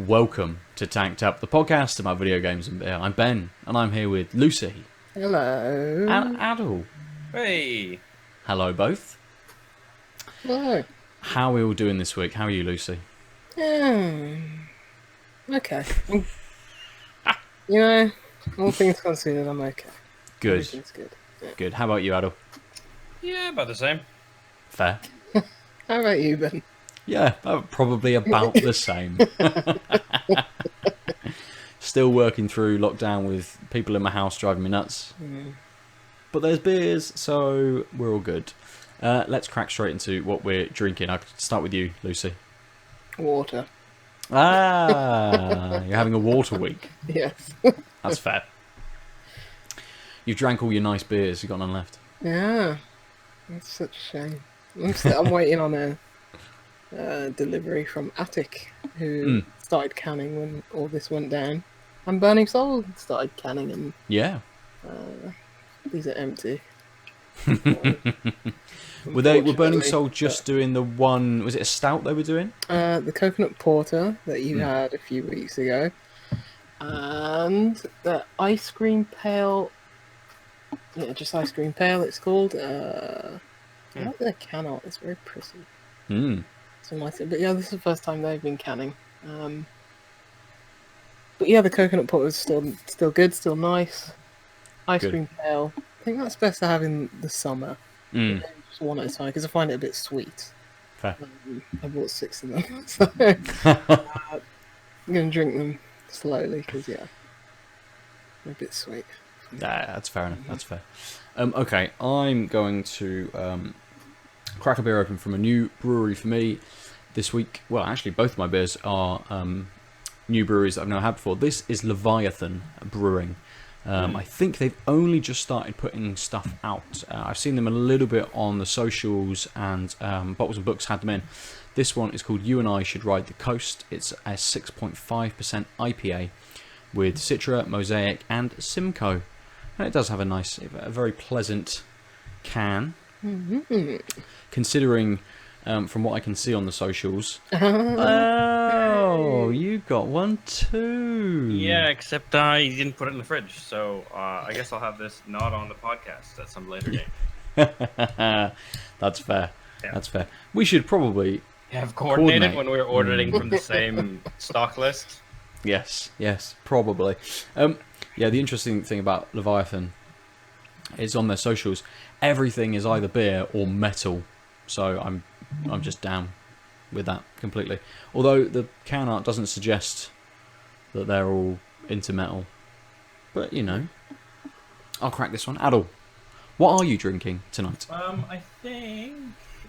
Welcome to Tanked Up, the podcast about video games and beer. I'm Ben, and I'm here with Lucy. Hello. And Aadil. Hey. Hello, both. Hello. How are we all doing this week? How are you, Lucy? Okay. All things considered, I'm okay. Good. Everything's good. Yeah. Good. How about you, Aadil? Yeah, about the same. Fair. How about you, Ben? Yeah, probably about the same. Still working through lockdown with people in my house driving me nuts. But there's beers, so we're all good. Let's crack straight into what we're drinking. I'll start with you, Lucy. Water. Ah, you're having a water week. Yes. That's fair. You've drank all your nice beers, you've got none left. Yeah. That's such a shame. I'm waiting on a delivery from Attic, who started canning when all this went down. And Burning Soul started canning, and Yeah. these are empty. Were Burning Soul just doing the one? Was it a stout they were doing? The coconut porter that you had a few weeks ago, and the ice cream pale. Yeah, just ice cream pale. It's called. I like their can art. It's very pretty. So nice. But yeah, this is the first time they've been canning. But yeah, the coconut porter is still good, still nice. Ice cream pale. I think that's best to have in the summer. Just one at a time, because I find it a bit sweet. Fair. I bought 6 of them, so I'm going to drink them slowly, because they're a bit sweet. Yeah, that's fair enough. That's fair. Okay, I'm going to crack a beer open from a new brewery for me this week. Well, actually, both of my beers are new breweries that I've never had before. This is Leviathan Brewing. I think they've only just started putting stuff out. I've seen them a little bit on the socials, and Bottles and Books had them in. This one is called You and I Should Ride the Coast. It's a 6.5% IPA with Citra, Mosaic, and SiNKR. And it does have a very pleasant can. Considering, from what I can see on the socials. Oh, you got one too. Yeah, except I didn't put it in the fridge, so I guess I'll have this not on the podcast at some later date. That's fair. Yeah. That's fair. We should probably have coordinated when we're ordering from the same stock list. Yes, probably. Yeah, the interesting thing about Leviathan is on their socials, everything is either beer or metal. So I'm just down with that completely. Although the can art doesn't suggest that they're all into metal. But, I'll crack this one. Aadil, what are you drinking tonight? I think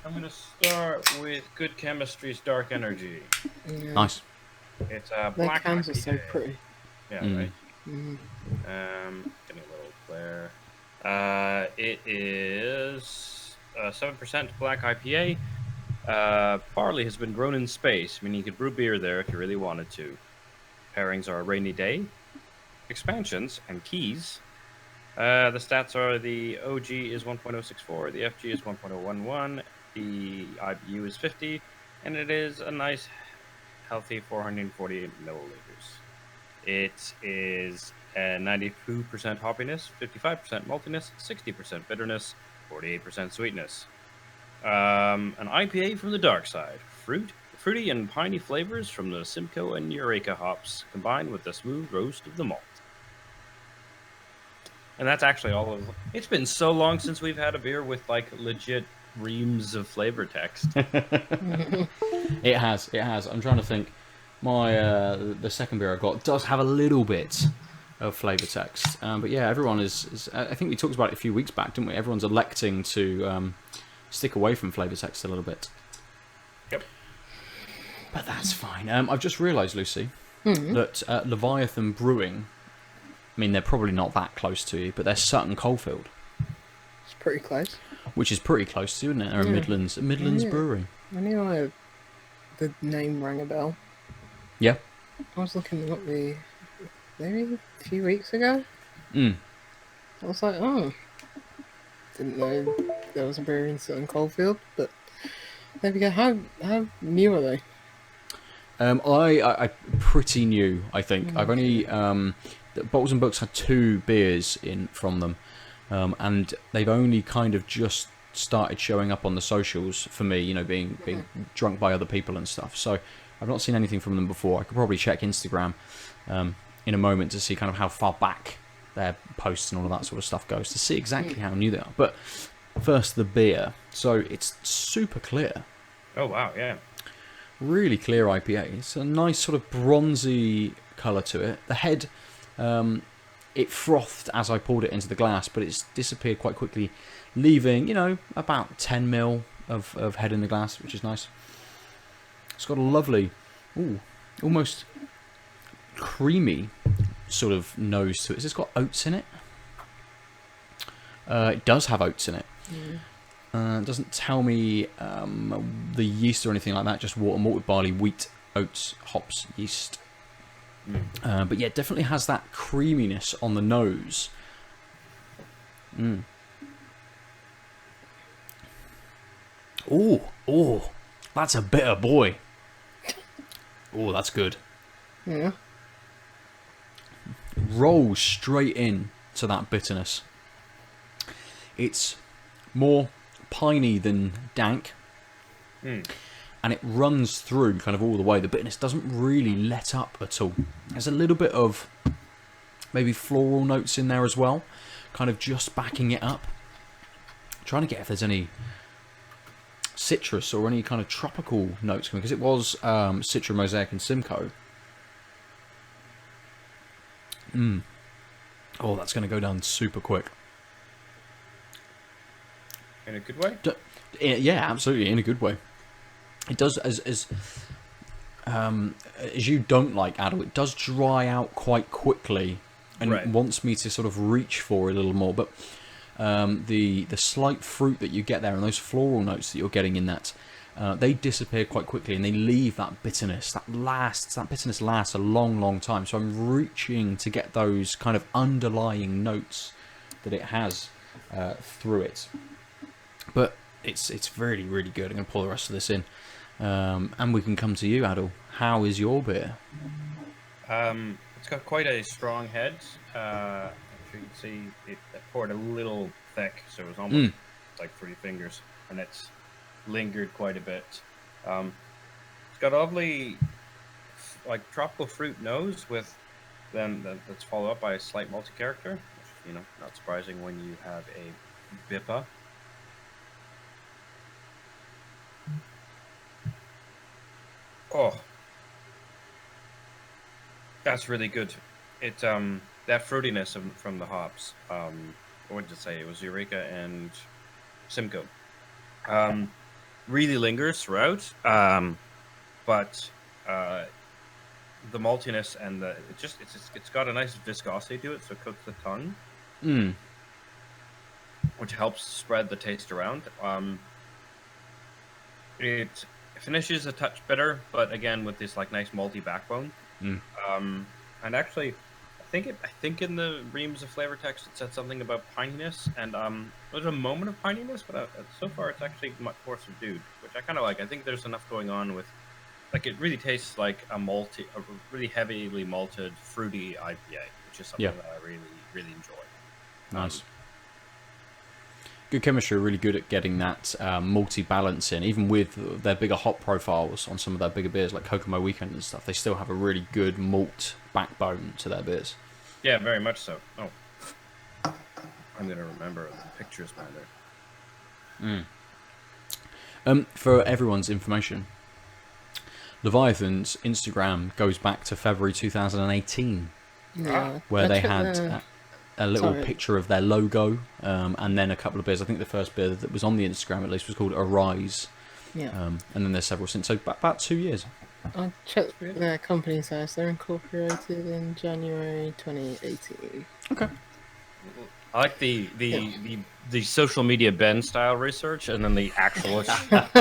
I'm going to start with Good Chemistry's Dark Energy. Yeah. Nice. It's Their black cans IPA. are so pretty. Yeah, right. Getting a little flare. It is 7% black IPA. Barley has been grown in space, meaning you could brew beer there if you really wanted to. Pairings are a rainy day, expansions, and keys. The stats are the OG is 1.064, the FG is 1.011, the IBU is 50, and it is a nice, healthy 448 milliliters. It is 92% hoppiness, 55% maltiness, 60% bitterness, 48% sweetness. An IPA from the dark side. Fruity and piney flavors from the Simcoe and Eureka hops, combined with the smooth roast of the malt. And that's actually all of. It's been so long since we've had a beer with legit reams of flavor text. It has. I'm trying to think. My the second beer I got does have a little bit of flavour text, but yeah, everyone is. I think we talked about it a few weeks back, didn't we? Everyone's electing to stick away from flavour text a little bit. Yep. But that's fine. I've just realised, Lucy, that Leviathan Brewing. I mean, they're probably not that close to you, but they're Sutton Coldfield. It's pretty close. Which is pretty close to you, isn't it? They're a Midlands brewery. I knew the name rang a bell. Yeah. I was looking them up maybe a few weeks ago. I was like, oh, didn't know there was a brewery in Sutton Coldfield, but there we go. How new are they? I pretty new, I think. I've only Bottles and Books had 2 beers in from them, and they've only kind of just started showing up on the socials for me. You know, being drunk by other people and stuff. So I've not seen anything from them before. I could probably check Instagram in a moment to see kind of how far back their posts and all of that sort of stuff goes to see exactly how new they are. But first, the beer. So it's super clear. Oh wow, yeah. Really clear IPA. It's a nice sort of bronzy colour to it. The head, it frothed as I poured it into the glass, but it's disappeared quite quickly, leaving, you know, about 10 ml of head in the glass, which is nice. It's got a lovely, almost creamy sort of nose to it. It's got oats in it. It does have oats in it. It doesn't tell me the yeast or anything like that, just water, malted barley, wheat, oats, hops, yeast. But yeah, it definitely has that creaminess on the nose. Oh, that's a bitter boy. Oh, that's good. Yeah. Rolls straight in to that bitterness. It's more piney than dank, and it runs through kind of all the way. The bitterness doesn't really let up at all. There's a little bit of maybe floral notes in there as well, kind of just backing it up. Trying to get if there's any citrus or any kind of tropical notes coming, because it was Citra, Mosaic and SiNKR. Oh, that's going to go down super quick. In a good way? Yeah, absolutely, in a good way. It does, as you don't like, Aadil, it does dry out quite quickly, and it wants me to sort of reach for it a little more. But the slight fruit that you get there and those floral notes that you're getting in that, they disappear quite quickly, and they leave that bitterness. That bitterness lasts a long, long time. So I'm reaching to get those kind of underlying notes that it has through it. But it's really, really good. I'm going to pour the rest of this in. And we can come to you, Aadil. How is your beer? It's got quite a strong head. As you can see, it poured a little thick, so it was almost like 3 fingers, and it's lingered quite a bit. It's got a lovely, like, tropical fruit nose with that's followed up by a slight malty character, which, you know, not surprising when you have a BIPA. Oh, that's really good. It that fruitiness from the hops. What did it say? It was Eureka and Simcoe. Really lingers throughout. But the maltiness and it's got a nice viscosity to it, so it coats the tongue. Which helps spread the taste around. It finishes a touch bitter, but again with this like nice malty backbone. And actually, I think in the Reams of flavor text it said something about pininess, and there's a moment of pininess, but so far it's actually much more subdued, which I kind of like. I think there's enough going on with, like, it really tastes like a really heavily malted, fruity IPA, which is something that I really, really enjoy. Nice. Good chemistry, really good at getting that malty balance in. Even with their bigger hop profiles on some of their bigger beers, like Kokomo Weekend and stuff, they still have a really good malt backbone to their beers. Yeah, very much so. Oh, I'm going to remember the pictures matter. For everyone's information, Leviathan's Instagram goes back to February 2018, where they had a little picture of their logo, and then a couple of beers. I think the first beer that was on the Instagram, at least, was called Arise. And then there's several since. So about 2 years. I checked their company size. They're incorporated in January 2018. Okay. I like the social media Ben style research, and then the actual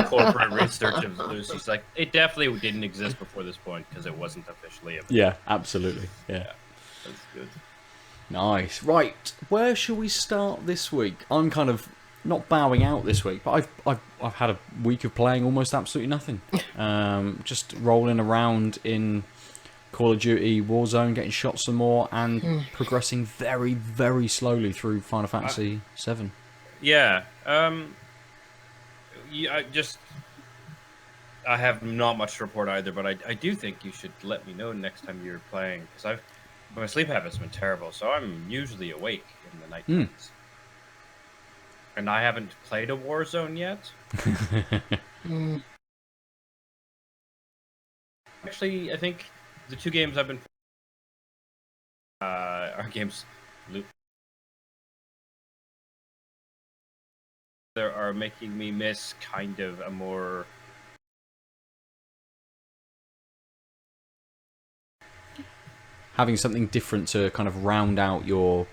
corporate research of Lucy's. Like, it definitely didn't exist before this point because it wasn't officially available. Yeah, absolutely. Yeah, that's good. Nice. Right, where shall we start this week? I'm kind of not bowing out this week, but I've had a week of playing almost absolutely nothing. Just rolling around in Call of Duty, Warzone, getting shot some more, and progressing very, very slowly through Final Fantasy VII. Yeah. I have not much to report either, but I do think you should let me know next time you're playing, because my sleep habits have been terrible, so I'm usually awake in the night times. And I haven't played a Warzone yet. Actually, I think the 2 games I've been are games that are making me miss kind of a more having something different to kind of round out your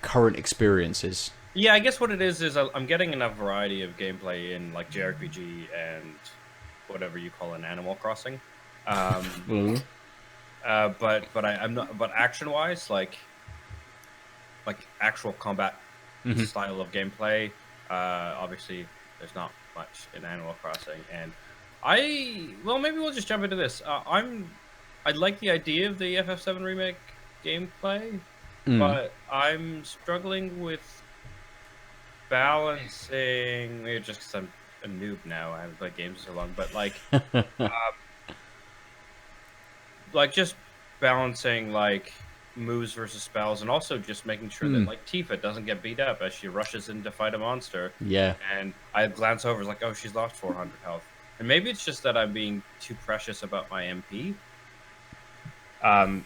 current experiences. Yeah, I guess what it is I'm getting enough variety of gameplay in like JRPG and whatever you call an Animal Crossing. But I'm not. But action wise, like actual combat style of gameplay, obviously there's not much in Animal Crossing. And maybe we'll just jump into this. I like the idea of the FF7 remake gameplay, but I'm struggling with balancing. Maybe just because I'm a noob now, I haven't played games so long, but like just balancing like moves versus spells, and also just making sure that like Tifa doesn't get beat up as she rushes in to fight a monster. Yeah. And I glance over, it's like, oh, she's lost 400 health. And maybe it's just that I'm being too precious about my MP.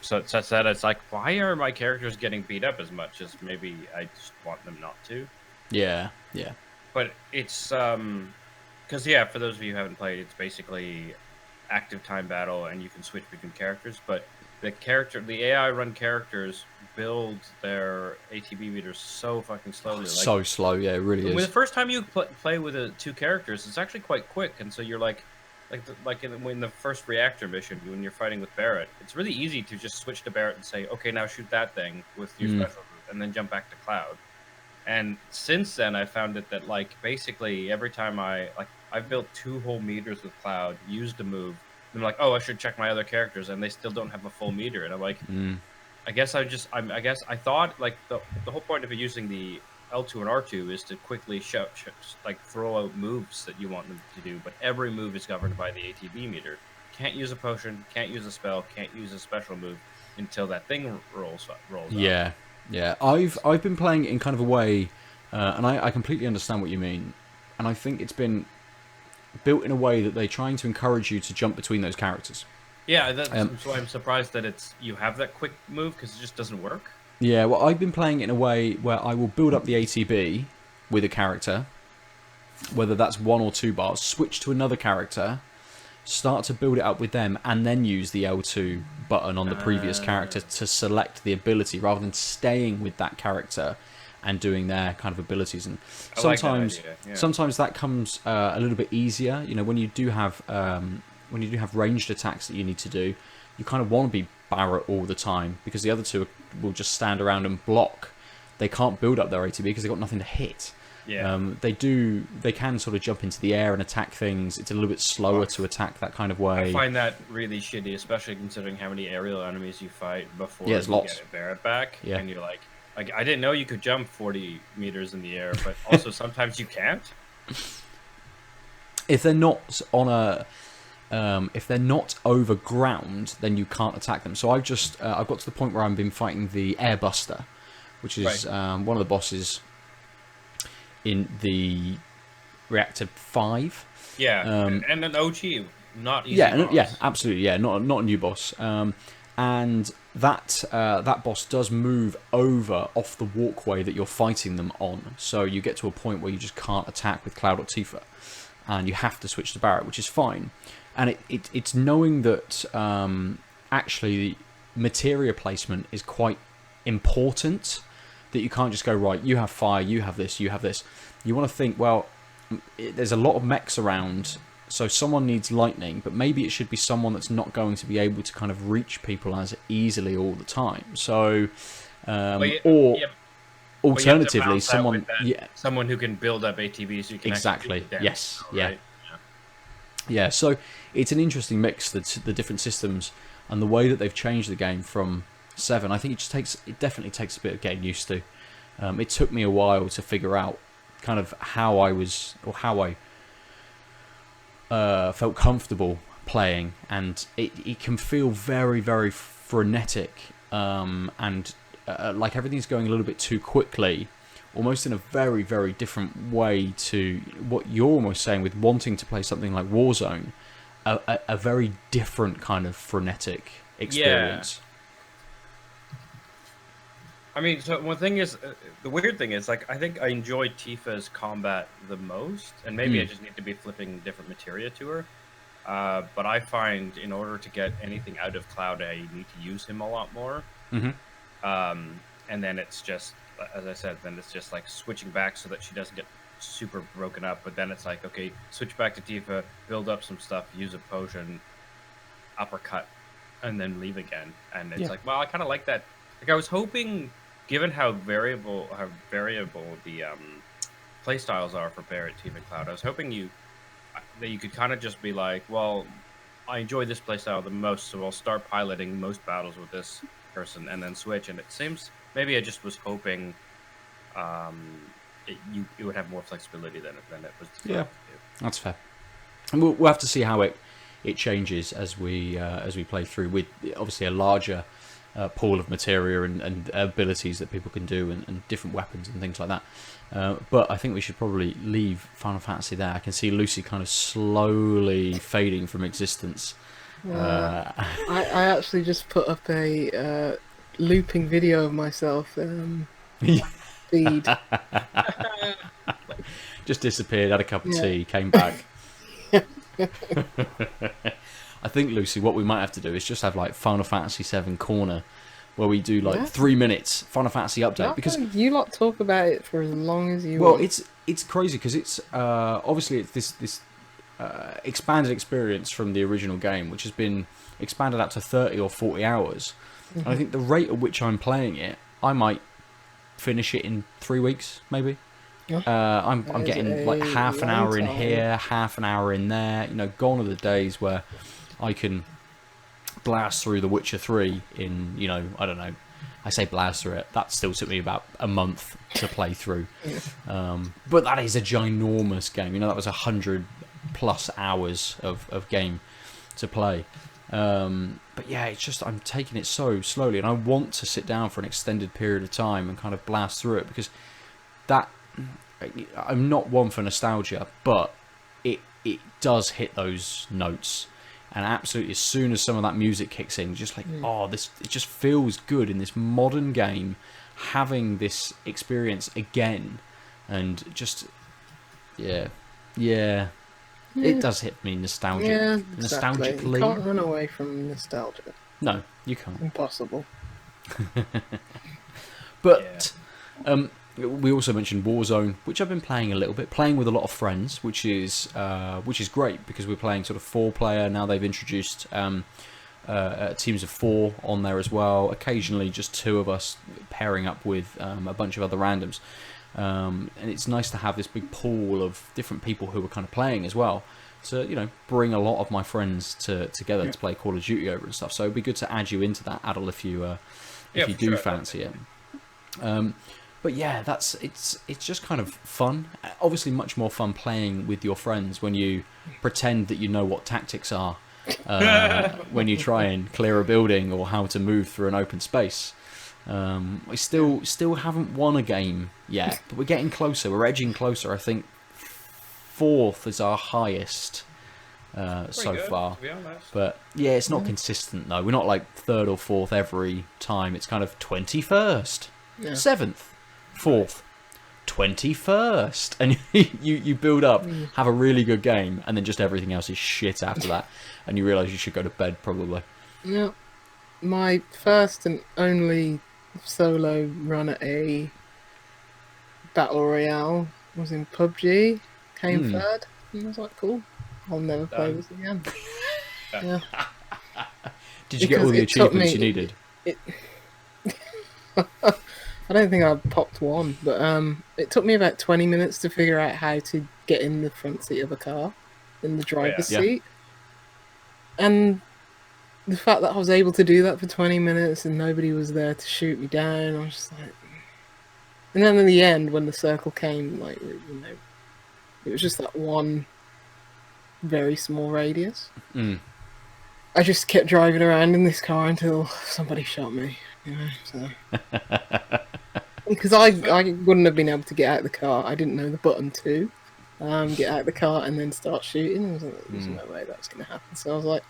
So such that it's like, why are my characters getting beat up as much as maybe I just want them not to? Yeah. But it's because for those of you who haven't played, it's basically active time battle, and you can switch between characters. But the AI run characters build their ATB meters so fucking slowly. So slow, yeah, it really is. The first time you play with 2 characters, it's actually quite quick, and so you're like in the first reactor mission when you're fighting with Barrett, it's really easy to just switch to Barrett and say, okay, now shoot that thing with your special move, and then jump back to Cloud. And since then, I found it that like basically every time I've built 2 whole meters with Cloud, used a move, and I'm like, oh, I should check my other characters, and they still don't have a full meter, and I'm like, I guess I thought like the whole point of using the L2 and R2 is to quickly throw out moves that you want them to do, but every move is governed by the ATB meter. Can't use a potion, can't use a spell, can't use a special move until that thing rolls out. Yeah. I've been playing it in kind of a way, and I completely understand what you mean, and I think it's been built in a way that they're trying to encourage you to jump between those characters. Yeah, that's why I'm surprised that you have that quick move, because it just doesn't work. Yeah, well, I've been playing it in a way where I will build up the ATB with a character, whether that's 1 or 2 bars, switch to another character, start to build it up with them, and then use the L2 button on the previous character to select the ability, rather than staying with that character and doing their kind of abilities. And sometimes, sometimes that comes a little bit easier. You know, when you do have ranged attacks that you need to do, you kind of want to be Barrett all the time, because the other 2 will just stand around and block. They can't build up their ATB because they've got nothing to hit. Yeah. They can sort of jump into the air and attack things. It's a little bit slower to attack that kind of way. I find that really shitty, especially considering how many aerial enemies you fight before you lots. get Barrett back. Yeah. And you're like, I didn't know you could jump 40 meters in the air, but also sometimes you can't. If they're not on a... if they're not over ground, then you can't attack them. So I've got to the point where I've been fighting the Airbuster, which is one of the bosses in the Reactor 5. Yeah, and an OG, not easy boss. Yeah, absolutely, yeah, not a new boss. And that boss does move over off the walkway that you're fighting them on. So you get to a point where you just can't attack with Cloud or Tifa, and you have to switch to Barrett, which is fine. And it's knowing that actually materia placement is quite important, that you can't just go, right, you have fire, you have this, you have this. You want to think, well, there's a lot of mechs around, so someone needs lightning, but maybe it should be someone that's not going to be able to kind of reach people as easily all the time. So, alternatively, balance that with someone, that, someone who can build up ATVs, so you can exactly, actually do the yes, damage, yeah. right? Yeah, so it's an interesting mix, the different systems and the way that they've changed the game from 7. I think it definitely takes a bit of getting used to. It took me a while to figure out kind of how I felt comfortable playing, and it can feel very, very frenetic, and like everything's going a little bit too quickly, almost in a very, very different way to what you're almost saying with wanting to play something like Warzone, a very different kind of frenetic experience. I mean, so one thing is, the weird thing is, like, I think I enjoy Tifa's combat the most, and maybe I just need to be flipping different materia to her. But I find in order to get anything out of Cloud, I need to use him a lot more. And then it's just, as I said, then it's just like switching back so that she doesn't get super broken up. But then it's like, okay, switch back to Tifa, build up some stuff, use a potion, uppercut, and then leave again. And it's like, well, I kind of like that. Like, I was hoping, given how variable the play styles are for Barret, Tifa, and Cloud, I was hoping that you could kind of just be like, well, I enjoy this playstyle the most, so I'll start piloting most battles with this person and then switch. And it seems maybe I just was hoping it would have more flexibility than it was. Yeah, that's fair. And we'll have to see how it changes as we play through, with obviously a larger pool of materia and abilities that people can do, and different weapons and things like that. But I think we should probably leave Final Fantasy there. I can see Lucy kind of slowly fading from existence. I actually just put up a looping video of myself feed. Just disappeared, had a cup of tea, came back. I think, Lucy, what we might have to do is just have like Final Fantasy 7 Corner, where we do like 3 minutes Final Fantasy update, because you lot talk about it for as long as you well, want. it's crazy because it's obviously it's this expanded experience from the original game, which has been expanded out to 30 or 40 hours. And I think the rate at which I'm playing it, I might finish it in 3 weeks, maybe. I'm getting like half an hour in here, half an hour in there. You know, gone are the days where I can blast through The Witcher 3 in, you know, I don't know. I say blast through it. That still took me about a month to play through. But that is a ginormous game. You know, that was 100+ hours of game to play. But yeah, it's just I'm taking it so slowly, and I want to sit down for an extended period of time and kind of blast through it, because that I'm not one for nostalgia, but it does hit those notes. And absolutely, as soon as some of that music kicks in, just like, it just feels good in this modern game, having this experience again, and just, it does hit me nostalgic. Yeah, exactly. Nostalgically. You can't run away from nostalgia. No, you can't. Impossible. But we also mentioned Warzone, which I've been playing a little bit, playing with a lot of friends, which is great, because we're playing sort of 4-player now. They've introduced teams of 4 on there as well. Occasionally, just 2 of us pairing up with a bunch of other randoms, and it's nice to have this big pool of different people who are kind of playing as well. So, you know, bring a lot of my friends together to play Call of Duty over and stuff. So it'd be good to add you into that, Aadil, if you do fancy it. But yeah, it's just kind of fun. Obviously, much more fun playing with your friends when you pretend that you know what tactics are, when you try and clear a building or how to move through an open space. We still haven't won a game yet, but we're getting closer. We're edging closer. I think 4th is our highest so far. To be honest. But yeah, it's not consistent though. We're not like 3rd or 4th every time. It's kind of 21st, 7th. 4th, 21st, and you build up, have a really good game, and then just everything else is shit after that, and you realise you should go to bed probably. Yeah, my first and only solo run at a battle royale was in PUBG. Came 3rd, and I was like, cool, I'll never play this again. Did you get all the achievements you needed? I don't think I've popped one, but it took me about 20 minutes to figure out how to get in the front seat of a car, in the driver's Yeah. seat. And the fact that I was able to do that for 20 minutes and nobody was there to shoot me down, I was just like... And then in the end, when the circle came, like, you know, it was just that one very small radius. Mm. I just kept driving around in this car until somebody shot me, you know, so... Because I wouldn't have been able to get out of the car. I didn't know the button to get out of the car and then start shooting. I was like, there's no way that's going to happen. So I was like,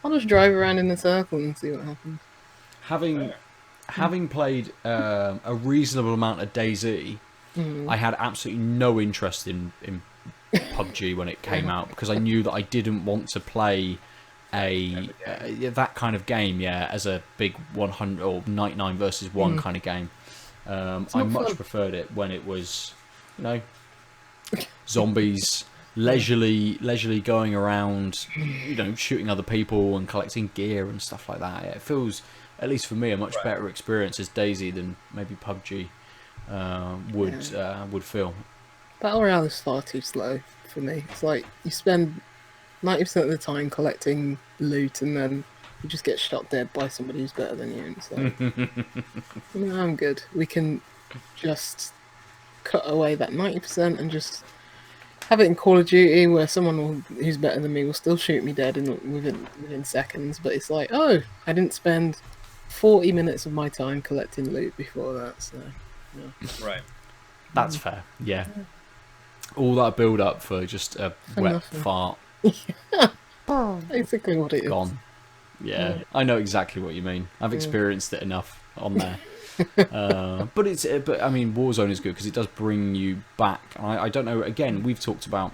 I'll just drive around in the circle and see what happens. Having played a reasonable amount of DayZ, I had absolutely no interest in PUBG when it came out because I knew that I didn't want to play that kind of game, as a big 100 or 99 versus 1 kind of game. I much preferred it when it was, you know, zombies, leisurely going around, you know, shooting other people and collecting gear and stuff like that. It feels, at least for me, a much better experience as DayZ than maybe PUBG would feel. Battle Royale is far too slow for me. It's like you spend 90% of the time collecting loot and then you just get shot dead by somebody who's better than you. And it's like, no, I'm good. We can just cut away that 90% and just have it in Call of Duty where someone who's better than me will still shoot me dead within seconds. But it's like, oh, I didn't spend 40 minutes of my time collecting loot before that. So, yeah. Right. That's fair. Yeah. All that build up for just a wet nothing. fart. Basically what it is. Gone. Yeah, I know exactly what you mean. I've experienced it enough on there. But I mean, Warzone is good because it does bring you back. I don't know. Again, we've talked about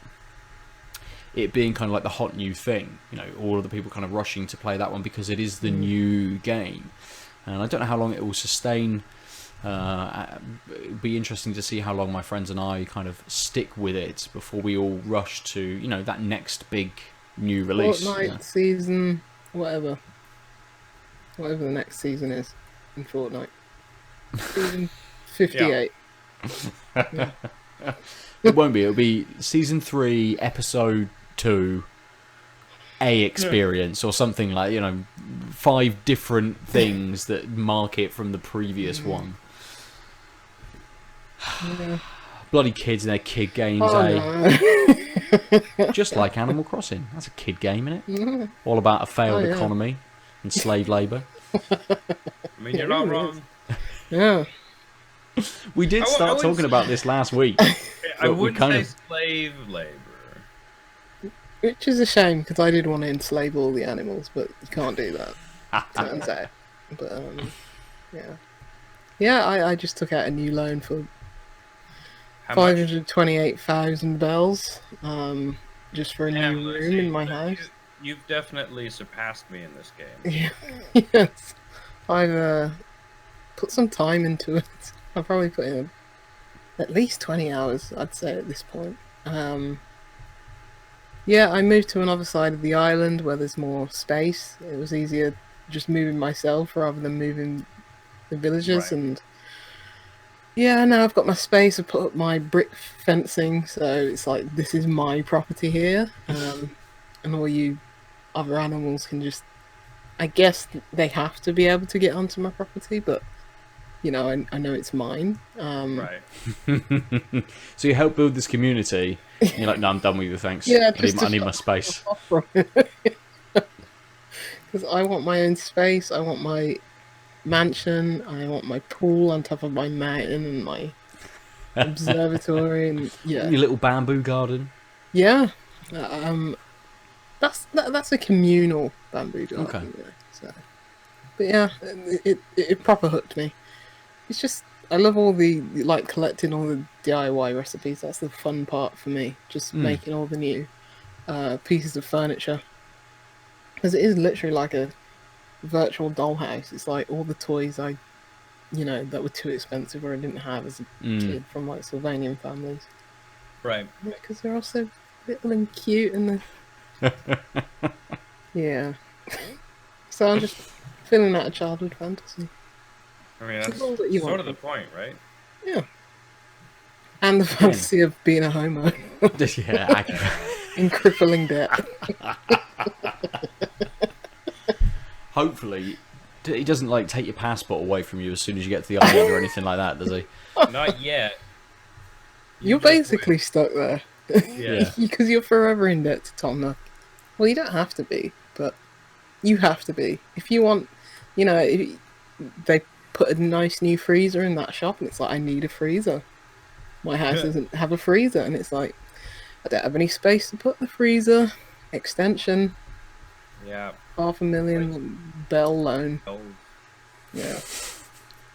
it being kind of like the hot new thing. You know, all of the people kind of rushing to play that one because it is the new game. And I don't know how long it will sustain. It'd be interesting to see how long my friends and I kind of stick with it before we all rush to, you know, that next big new release. Fortnite season, whatever the next season is in Fortnite. Season 58. Yeah. It won't be. It'll be season 3, episode 2, A experience or something like, you know, 5 different things that mark it from the previous one. Yeah. Bloody kids and their kid games, No. Just like Animal Crossing. That's a kid game, isn't it? All about a failed economy and slave labour. I mean, you're not wrong. Yeah. We did start talking about this last week. I would say slave labor. Which is a shame, because I did want to enslave all the animals, but you can't do that, turns out. But, yeah. Yeah, I just took out a new loan for 528,000 bells, just for a new room in my house. You've definitely surpassed me in this game. Yeah. Yes. I've put some time into it. I've probably put in at least 20 hours, I'd say, at this point. Yeah, I moved to another side of the island where there's more space. It was easier just moving myself rather than moving the villagers. Right. And yeah, now I've got my space. I put up my brick fencing, so it's like, this is my property here. And all you other animals can just... I guess they have to be able to get onto my property, but, you know, I know it's mine. Right. So you help build this community, and you're like, no, I'm done with you, thanks. Yeah, I need my space. Because I want my own space, I want my mansion, I want my pool on top of my mountain and my observatory, and yeah. Your little bamboo garden. Yeah. That's a communal bamboo garden. Okay. Yeah, so. But yeah, it proper hooked me. It's just, I love all the, like, collecting all the DIY recipes. That's the fun part for me. Just making all the new pieces of furniture. Because it is literally like a virtual dollhouse. It's like all the toys that were too expensive or I didn't have as a kid from, like, Sylvanian families. Right. Because they're all so little and cute and yeah. So I'm just filling out a childhood fantasy. I mean, It's that's all that you sort want. of the point, right? Yeah. And the fantasy of being a homo Yeah, in crippling debt. hopefully he doesn't like take your passport away from you as soon as you get to the island or anything like that, does he? Not yet. You're basically stuck there. Yeah. Because you're forever in debt to Tom Nook. Well, you don't have to be, but you have to be. If you want, they put a nice new freezer in that shop, and it's like, I need a freezer. My house doesn't have a freezer, and it's like, I don't have any space to put the freezer. Extension, Yeah. $500,000 Bell loan. Oh. Yeah.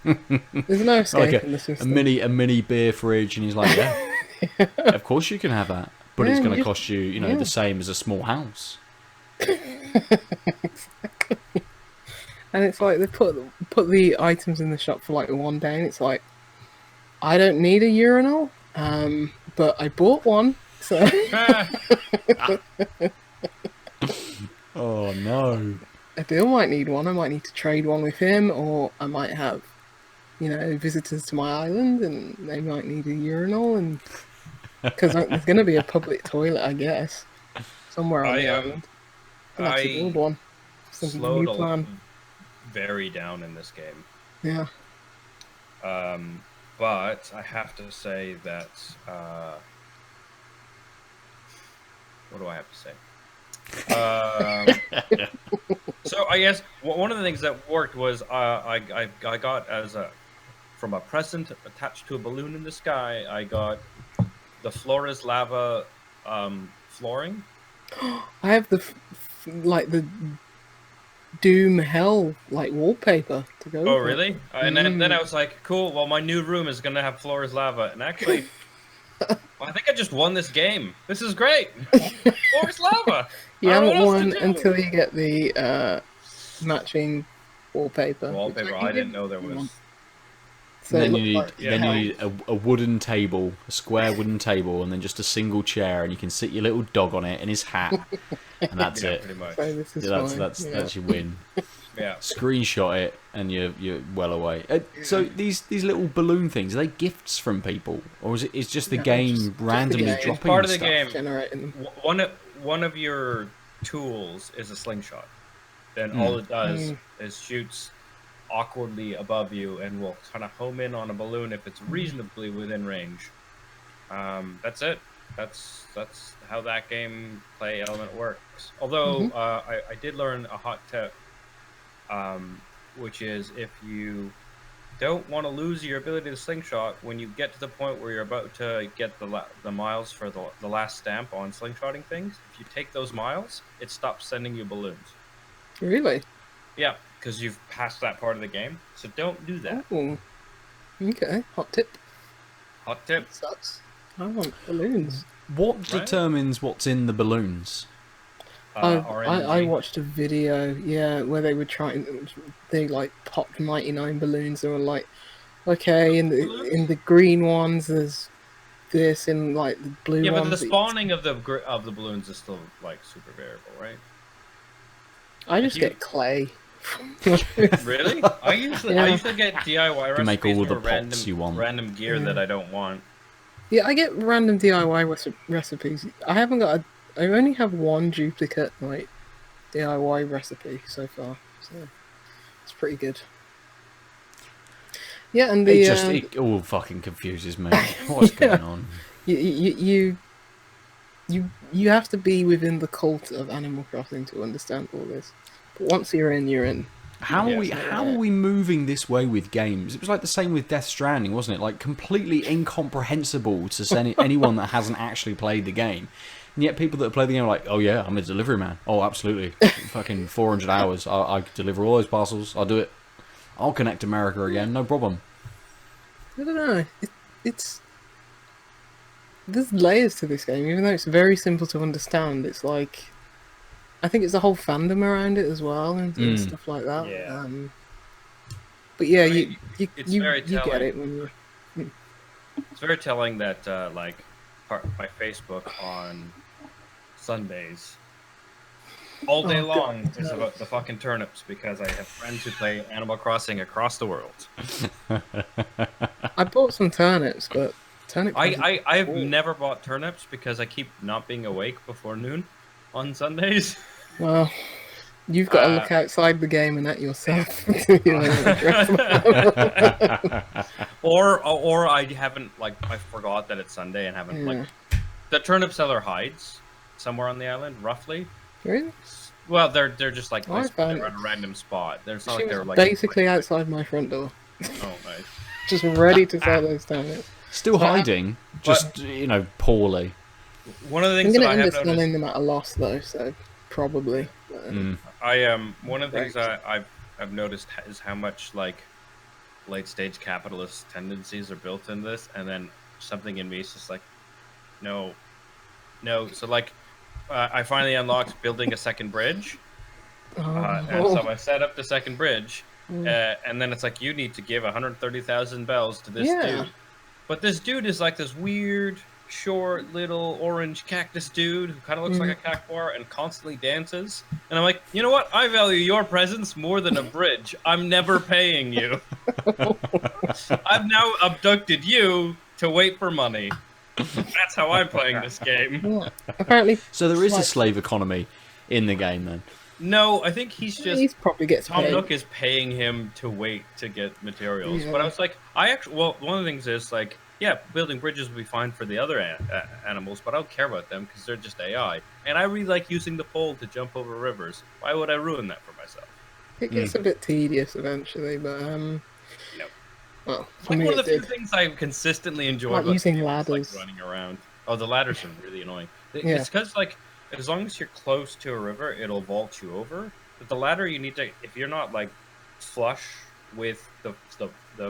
There's no escape Like in the a system. mini beer fridge, and he's like, yeah, of course you can have that, but it's Yeah, going to you cost you, yeah. the same as a small house. And it's like they put the items in the shop for like one day, and it's like, I don't need a urinal, but I bought one, so Oh no! Aadil might need one. I might need to trade one with him, or I might have, visitors to my island, and they might need a urinal, and because there's going to be a public toilet, I guess, somewhere on the island. I'll have to build one. It's a new plan. Very down in this game. Yeah. But I have to say that what do I have to say? So I guess one of the things that worked was I got from a present attached to a balloon in the sky. I got the Flores lava flooring. I have the the Doom Hell wallpaper to go. Oh really? And then I was like, cool. Well, my new room is gonna have Flores lava, and actually, I think I just won this game. This is great. Flores lava. You haven't won until you get the matching wallpaper. Wallpaper. I didn't know there was. So then you need a wooden table, a square wooden table, and then just a single chair, and you can sit your little dog on it in his hat, and that's it. Pretty much. So this is That's your win. Yeah. Screenshot it, and you're well away. So these little balloon things, are they gifts from people, or is it's just the game randomly dropping it's part of the stuff? game. Generating them. One of your tools is a slingshot. Then all it does is shoots awkwardly above you and will kind of home in on a balloon if it's reasonably within range. That's it. That's how that gameplay element works. Although I did learn a hot tip, which is if you don't want to lose your ability to slingshot, when you get to the point where you're about to get the miles for the last stamp on slingshotting things, if you take those miles, it stops sending you balloons. Really? Yeah, because you've passed that part of the game. So don't do that. Oh. Okay. Hot tip. Hot tip. Sucks. I want balloons. What determines what's in the balloons? I watched a video, where they were they popped 99 balloons. They were like, okay, in the green ones there's this, in the blue ones. Yeah, but the spawning of the balloons is still super variable, right? I just get clay. Really? I usually get DIY recipes make all the for pots you want. random gear that I don't want. Yeah, I get random DIY recipes. I only have one duplicate DIY recipe so far, so it's pretty good. Yeah, and it all fucking confuses me. What's going on? You have to be within the cult of Animal Crossing to understand all this. But once you're in, you're in. How are we moving this way with games? It was the same with Death Stranding, wasn't it? Completely incomprehensible to anyone that hasn't actually played the game. And yet people that play the game are like, oh yeah, I'm a delivery man. Oh, absolutely. Fucking 400 hours. I deliver all those parcels. I'll do it. I'll connect America again. No problem. I don't know. There's layers to this game, even though it's very simple to understand. It's I think it's the whole fandom around it as well, and stuff like that. Yeah. But yeah, you get it when you. It's very telling that my Facebook on Sundays all day Oh, long God. is about the fucking turnips because I have friends who play Animal Crossing across the world. I bought some turnips, but turnip. I've never bought turnips because I keep not being awake before noon on Sundays. Well, you've got to look outside the game and at yourself. You know, or I haven't I forgot that it's Sunday and haven't yeah. the turnip seller hides somewhere on the island roughly. Really? Well, they're just like I found they're at a random spot. It's not she like they're was like basically outside my front door, oh nice. just ready to sell those turnips. Still So hiding, just poorly. One of the I'm things gonna that I end have up selling noticed, them at a loss though, so probably. one of the things I've noticed is how much like late stage capitalist tendencies are built in this, and then something in me is just like, no. So like, I finally unlocked building a second bridge, and so I set up the second bridge, and then it's like you need to give 130,000 bells to this dude, but this dude is like this weird, short, little orange cactus dude who kind of looks like a cactuar and constantly dances. And I'm like, you know what? I value your presence more than a bridge. I'm never paying you. I've now abducted you to wait for money. That's how I'm playing this game. Yeah. Apparently, So there is a slave economy in the game then. No, I think he's probably gets Tom paid. Nook is paying him to wait to get materials. Yeah. But I was like, one of the things is like, yeah, building bridges would be fine for the other animals, but I don't care about them because they're just AI. And I really like using the pole to jump over rivers. Why would I ruin that for myself? It gets a bit tedious eventually, but No. well, for Like me one of it the few did. things I consistently enjoy Like about using the game is, ladders. like running around. Oh, the ladders are really annoying. Yeah. It's because like as long as you're close to a river, it'll vault you over. But the ladder, you need to if you're not like flush with the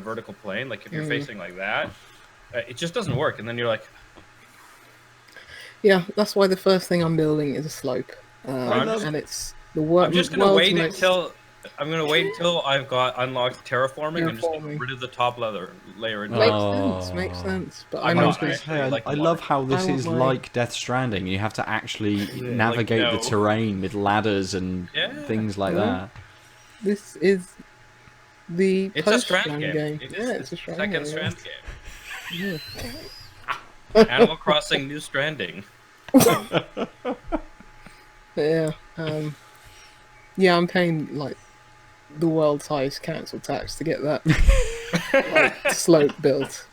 vertical plane, like if you're facing like that, it just doesn't work. And then you're like, Yeah, that's why the first thing I'm building is a slope, just- and it's the work. I'm just gonna wait until I've got unlocked terraforming and just get Terraforming. rid of the top layer. And Makes sense. But I'm I'm not- not. I love how this I want is my- like Death Stranding. You have to actually navigate no. the terrain with ladders and things like that. This is the It's a Strand post-Strand game. It's a Strand second game. Strand game. Yeah. Animal Crossing New Stranding. But yeah, I'm paying like the world's highest council tax to get that slope built.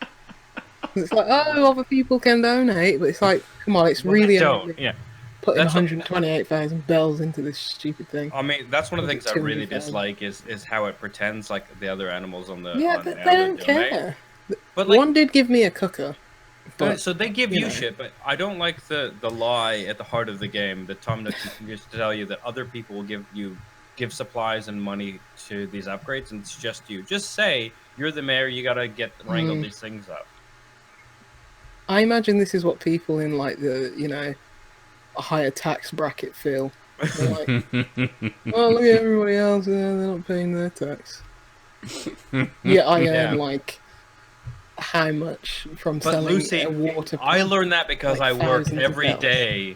It's like, oh, other people can donate, but it's like, come on, it's really Don't. Yeah. putting That's 128,000 bells into this stupid thing. I mean, that's one of the things I really 200,000. dislike is how it pretends like the other animals on the Yeah, on but the they island don't donate. care. But like, One did give me a cooker. But, so they give you you know. shit, but I don't like the lie at the heart of the game that Tom Nook used to tell you that other people will give supplies and money to these upgrades, and it's just you. Just say you're the mayor, you gotta wrangle these things up. I imagine this is what people in like the a higher tax bracket feel. They're like, oh, look at everybody else, they're not paying their tax. Yeah, I earn like how much from But selling Lucy, a water I pump? learned that because like I work thousands of every bells. day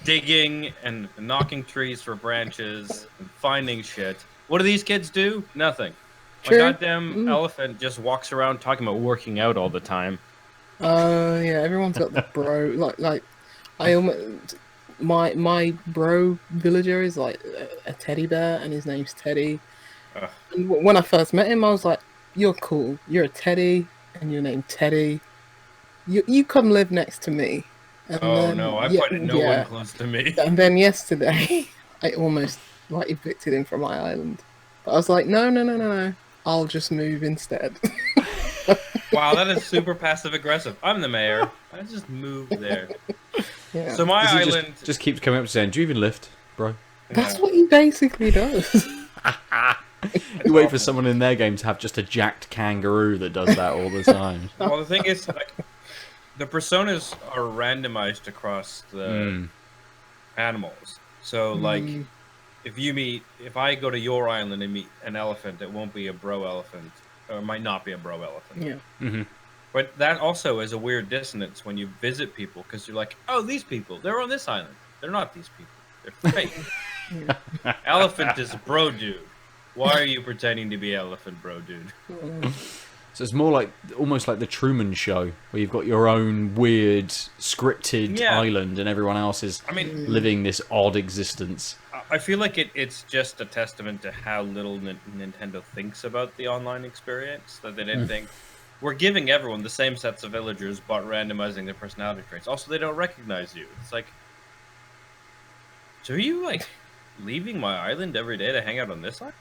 digging and knocking trees for branches and finding shit. What do these kids do? Nothing. True. My goddamn elephant just walks around talking about working out all the time. Yeah, everyone's got the bro. Like I almost my bro villager is like a teddy bear, and his name's Teddy. Ugh. And when I first met him, I was like, "You're cool. You're a teddy, and you're named Teddy. You come live next to me." And Oh then, no, I yeah, find no one close to me. And then yesterday, I almost like evicted him from my island. But I was like, no. I'll just move instead. Wow, that is super passive aggressive. I'm the mayor. I just moved there. Yeah. So my He island. just keeps coming up and saying, "Do you even lift, bro?" That's what he basically does. You wait for someone in their game to have just a jacked kangaroo that does that all the time. Well, the thing is, like, the personas are randomized across the animals. So, like, if I go to your island and meet an elephant, it won't be a bro elephant, or it might not be a bro elephant. Yeah. Mm-hmm. But that also is a weird dissonance when you visit people, because you're like, oh, these people, they're on this island. They're not these people. They're fake. Elephant is bro dude. Why are you pretending to be elephant, bro dude? So it's more like almost like the Truman Show, where you've got your own weird scripted Yeah. island, and everyone else is I mean, living this odd existence. I feel like it's just a testament to how little Nintendo thinks about the online experience, that they didn't think, we're giving everyone the same sets of villagers, but randomizing their personality traits. Also, they don't recognize you. It's like, so are you, like, leaving my island every day to hang out on this island?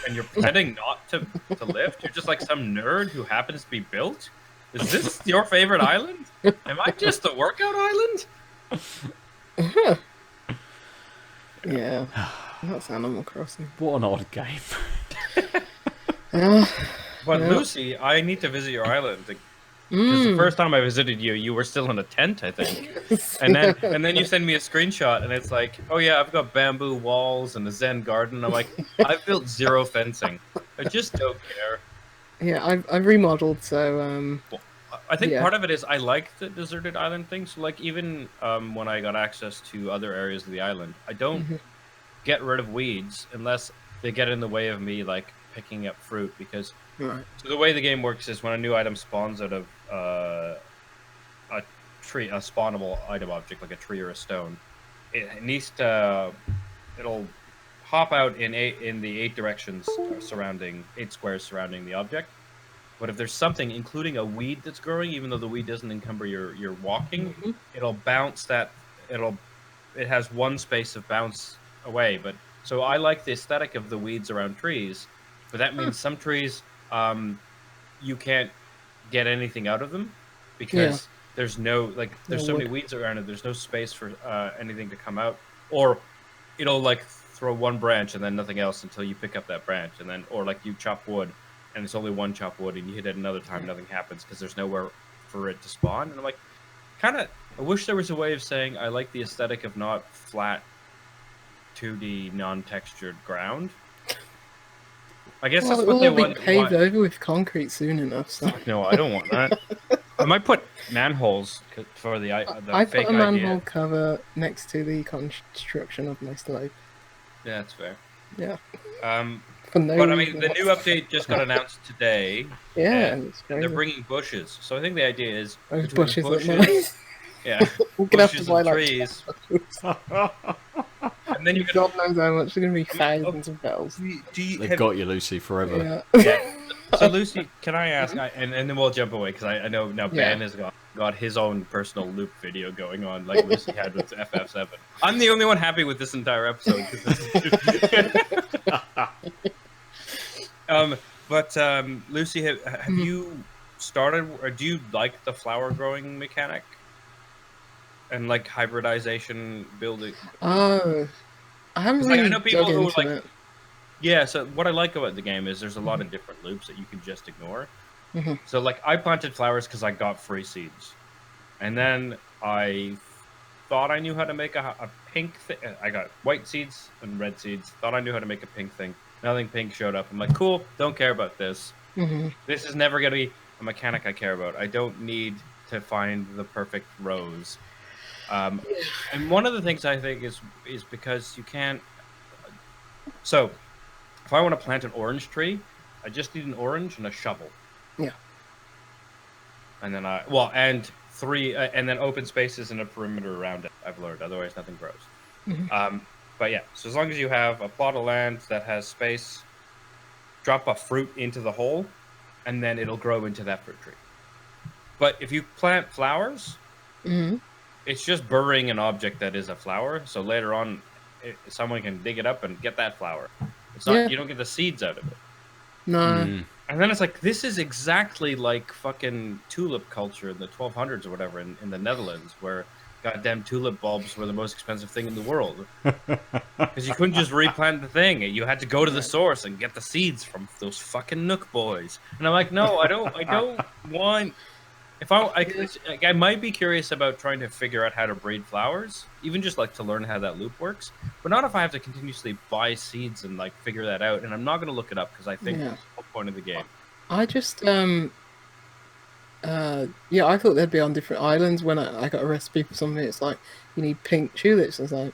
And you're pretending not to lift? You're just like some nerd who happens to be built? Is this your favorite island? Am I just a workout island? Yeah, that's Animal Crossing. What an odd game. But Yeah. Lucy, I need to visit your island. Because the first time I visited you, you were still in a tent, I think. And then you send me a screenshot, and it's like, oh yeah, I've got bamboo walls and a Zen garden. I'm like, I've built zero fencing. I just don't care. Yeah, I've remodeled, so I think Yeah. part of it is I like the deserted island thing. So like even when I got access to other areas of the island, I don't get rid of weeds unless they get in the way of me like picking up fruit. Because right. so the way the game works is when a new item spawns out of a tree, a spawnable item object like a tree or a stone, it needs to it'll hop out in the 8 directions surrounding 8 squares surrounding the object. But if there's something, including a weed that's growing, even though the weed doesn't encumber your walking, it'll bounce that. It has one space of bounce away. But so I like the aesthetic of the weeds around trees, but that means some trees, you can't get anything out of them because there's no there's so many weeds around it. There's no space for anything to come out, or it'll like throw one branch and then nothing else until you pick up that branch, and then or like you chop wood. And it's only one chop wood, and you hit it another time, nothing happens because there's nowhere for it to spawn. And I'm like, I wish there was a way of saying I like the aesthetic of not flat, 2D, non-textured ground. I guess that's what they want. It'll be paved over with concrete soon enough. So. No, I don't want that. I might put manholes for the I fake put a manhole idea. cover next to the construction of my slope. Yeah, that's fair. Yeah. But I mean, the new update just got announced today. Yeah, and it's crazy. they're bringing bushes. So I think the idea is Those between bushes, yeah, we're gonna have bushes to buy and like trees, and then you can. God knows how much. There's gonna be thousands of bells. They've got you, Lucy, forever. Yeah. Yeah. So Lucy, can I ask? And then we'll jump away because I know now Ben has got his own personal loop video going on, like Lucy had with FF7. I'm the only one happy with this entire episode. But Lucy, have you started, or do you like the flower growing mechanic and like hybridization building? Oh, I haven't 'Cause, really I know people dug who into like. it. Yeah, so what I like about the game is there's a lot of different loops that you can just ignore. So like I planted flowers because I got free seeds, and then I thought I knew how to make a pink thing. I got white seeds and red seeds. Thought I knew how to make a pink thing. Nothing pink showed up. I'm like, cool, don't care about this. This is never going to be a mechanic I care about. I don't need to find the perfect rose. And one of the things I think is because you can't... So, if I want to plant an orange tree, I just need an orange and a shovel. Yeah. And then and then open spaces and a perimeter around it, I've learned. Otherwise, nothing grows. But yeah, so as long as you have a plot of land that has space, drop a fruit into the hole, and then it'll grow into that fruit tree. But if you plant flowers, it's just burying an object that is a flower. So later on, someone can dig it up and get that flower. It's not you don't get the seeds out of it. No. And then it's like, this is exactly like fucking tulip culture in the 1200s or whatever in the Netherlands, where goddamn tulip bulbs were the most expensive thing in the world. Because you couldn't just replant the thing. You had to go to the source and get the seeds from those fucking Nook boys. And I'm like, no, I don't want... I might be curious about trying to figure out how to breed flowers, even just like to learn how that loop works, but not if I have to continuously buy seeds and like figure that out. And I'm not going to look it up because I think that's the whole point of the game. I just I thought they'd be on different islands. When I got a recipe for something, it's like you need pink tulips. I was like,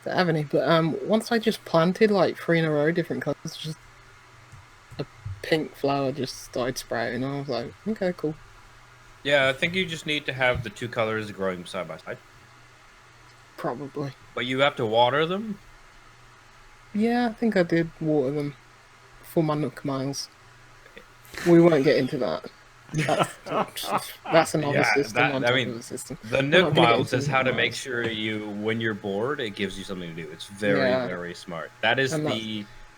don't have any. But once I just planted like 3 in a row, different colours, just a pink flower just started sprouting. And I was like, okay, cool. Yeah, I think you just need to have the 2 colors growing side by side. Probably. But you have to water them. Yeah, I think I did water them for my Nook miles. We won't get into that. That's another system on top of the system. The Nook miles is how to make sure when you're bored, it gives you something to do. It's very, very smart. That is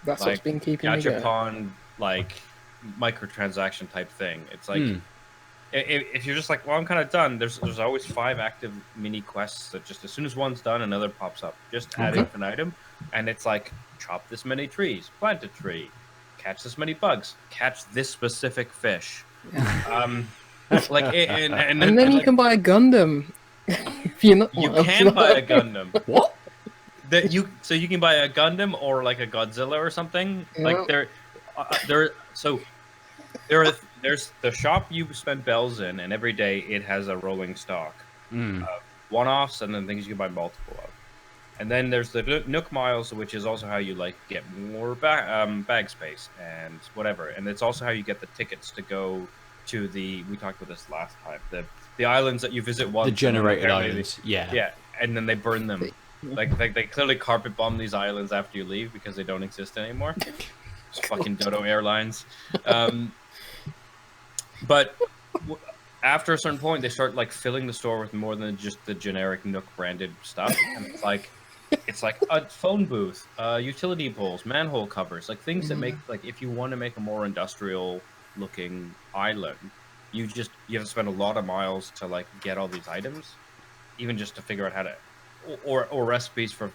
that's what's been keeping me going. Gachapon, like, microtransaction type thing. It's like, if you're just like, well, I'm kind of done, there's always 5 active mini quests that just as soon as one's done, another pops up. Just add an item, and it's like, chop this many trees, plant a tree, catch this many bugs, catch this specific fish. Like, and then you can buy a Gundam. If you're not, you can buy a Gundam. What? So you can buy a Gundam or like a Godzilla or something. Like there's the shop you spend bells in, and every day it has a rolling stock of one-offs and then things you can buy multiple of. And then there's the Nook miles, which is also how you like get more bag space and whatever. And it's also how you get the tickets to go to we talked about this last time, the islands that you visit once. The generated islands, yeah, and then they burn them. Like they clearly carpet bomb these islands after you leave because they don't exist anymore. Just fucking Dodo Airlines. But after a certain point, they start like filling the store with more than just the generic Nook branded stuff, and it's like a phone booth, utility poles, manhole covers, like things that make, like, if you want to make a more industrial looking island, you have to spend a lot of miles to like get all these items, even just to figure out how to, or recipes for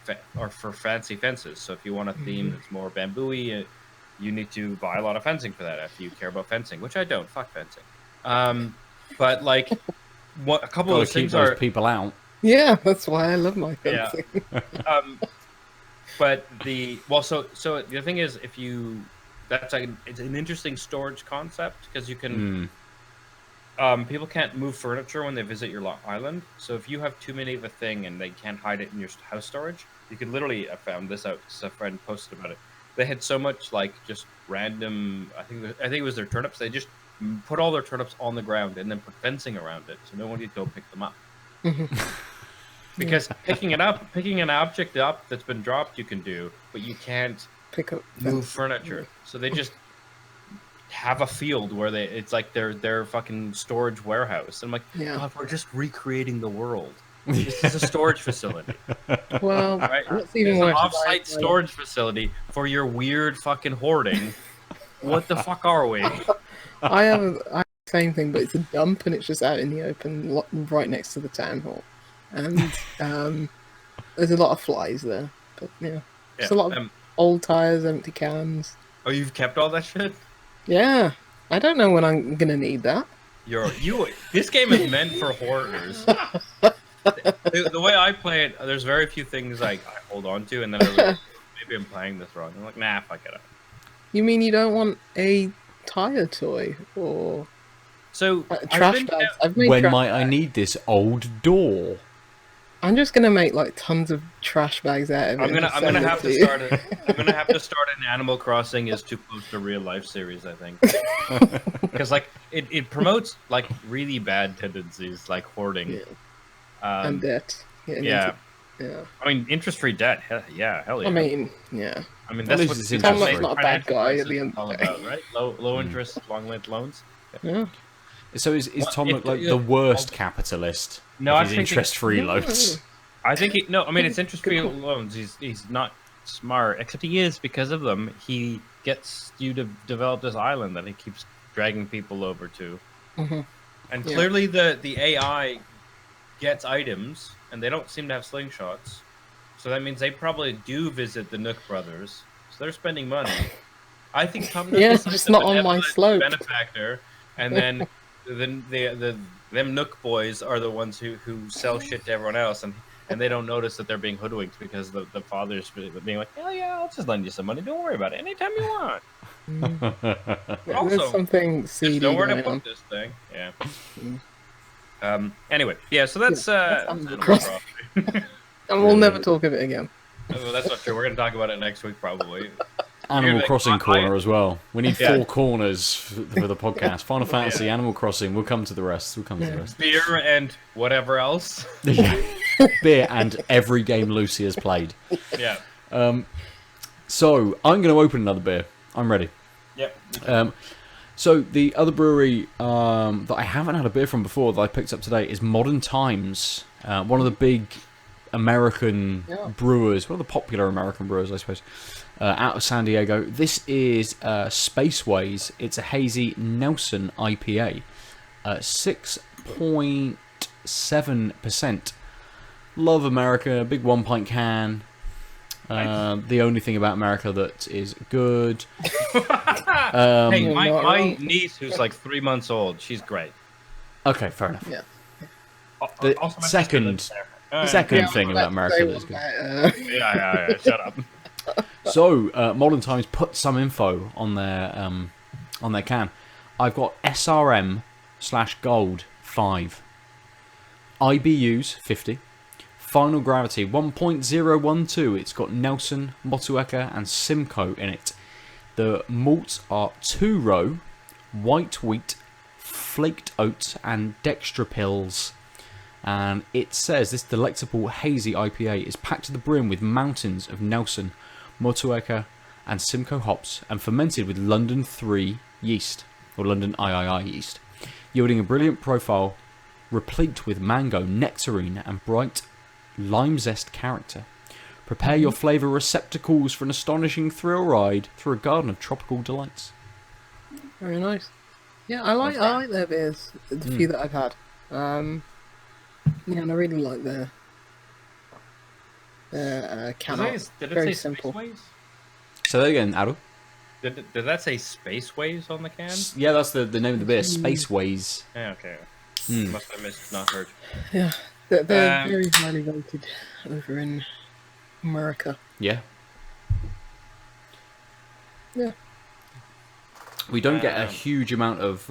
fancy fences. So if you want a theme that's more bamboo-y, you need to buy a lot of fencing for that if you care about fencing, which I don't. Fuck fencing. But like, a couple of those things are people out. Yeah, that's why I love my fencing. Yeah. But so the thing is, it's an interesting storage concept because you can. People can't move furniture when they visit your island. So if you have too many of a thing and they can't hide it in your house storage, you could literally. I found this out because a friend posted about it. They had so much like just random. I think it was their turnips. They just put all their turnips on the ground and then put fencing around it, so no one could go pick them up. Because picking an object up that's been dropped, you can do, but you can't move furniture. So they just have a field where it's like their fucking storage warehouse. And I'm like, God, we're just recreating the world. This is a storage facility. Well, right? It's an off-site storage facility for your weird fucking hoarding. What the fuck are we? I have the same thing, but it's a dump and it's just out in the open, right next to the town hall. And there's a lot of flies there. But there's a lot of old tires, empty cans. Oh, you've kept all that shit? Yeah. I don't know when I'm gonna need that. This game is meant for hoarders. The way I play it, there's very few things I hold on to, and then maybe I'm playing this wrong. I'm like, nah, fuck it up. You mean you don't want a tire toy or trash bags? I need this old door? I'm just gonna make like tons of trash bags out of it. I'm gonna have to start an Animal Crossing is too close to real life series, I think, because like it promotes like really bad tendencies like hoarding and debt. Yeah. I mean, interest-free debt. Hell yeah. I mean, yeah. I mean, that's what Tom's not a bad guy at the end all about, right? Low interest, long-lived loans. Yeah. So is Tom like the worst capitalist? No, I think interest-free loans. I think I mean, it's interest-free loans. He's not smart, except he is because of them. He gets you to develop this island that he keeps dragging people over to, and clearly the AI gets items, and they don't seem to have slingshots. So that means they probably do visit the Nook brothers. So they're spending money. I think Tom is just not on my slope. Benefactor, and then them Nook boys are the ones who sell shit to everyone else, and they don't notice that they're being hoodwinked because the father's being like, hell yeah, I'll just lend you some money. Don't worry about it. Anytime you want. Also, there's something seedy there's nowhere to going on. put this thing. Yeah. Anyway, so that's and we'll never talk of it again. Well, that's not true. We're going to talk about it next week, probably. Animal like, Crossing corner as well. We need Yeah. 4 corners for the podcast. Final Fantasy, Animal Crossing. We'll come to the rest. We'll come to the rest. Beer and whatever else. Yeah. Beer and every game Lucy has played. Yeah. So I'm going to open another beer. I'm ready. Yep. So the other brewery that I haven't had a beer from before that I picked up today is Modern Times. One of the big American brewers, one of the popular American brewers, I suppose, out of San Diego. This is Spaceways. It's a hazy Nelson IPA, 6.7%. Love America, big 1-pint can. The only thing about America that is good. Hey, my niece, who's like 3 months old, she's great. Okay, fair enough. Yeah. The Also, my second sister lives thing about America that's good. there. Yeah, shut up. So, Modern Times put some info on their can. I've got SRM/Gold 5, IBUs 50, Final Gravity 1.012. It's got Nelson, Motueka, and Simcoe in it. The malts are 2-row, white wheat, flaked oats, and dextra pills. And it says this delectable hazy IPA is packed to the brim with mountains of Nelson, Motueka, and Simcoe hops, and fermented with London 3 yeast, or London III yeast, yielding a brilliant profile replete with mango, nectarine, and bright lime zest character. Prepare your flavour receptacles for an astonishing thrill ride through a garden of tropical delights. Very nice. Yeah, I like their beers. The few that I've had. Yeah, and I really like their can art. Did it Very say simple. Spaceways? So there again, Aadil. Did that say Spaceways on the can? Yeah, that's the name of the beer, Spaceways. Yeah, okay. Must have not heard. Yeah, they're very highly rated over in America. Yeah. Yeah. We don't get a huge amount of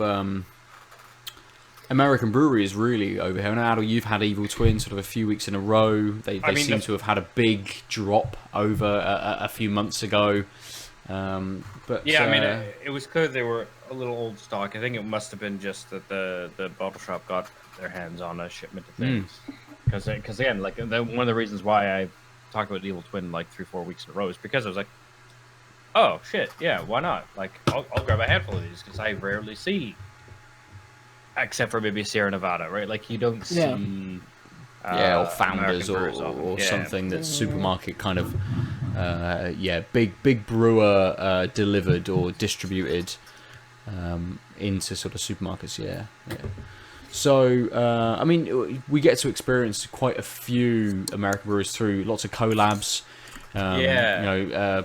American breweries really over here. And Aadil, you've had Evil Twin sort of a few weeks in a row. They seem to have had a big drop over a few months ago. But yeah, I mean, it was clear they were a little old stock. I think it must have been just that the bottle shop got their hands on a shipment of things. Because again, like one of the reasons why I talked about Evil Twin like 3-4 weeks in a row is because I was like, oh shit, yeah, why not? Like, I'll grab a handful of these because I rarely see, except for maybe Sierra Nevada, right? Like you don't see, or Founders or something that's supermarket kind of, big brewer delivered or distributed into sort of supermarkets. Yeah. So, I mean, we get to experience quite a few American brewers through lots of collabs.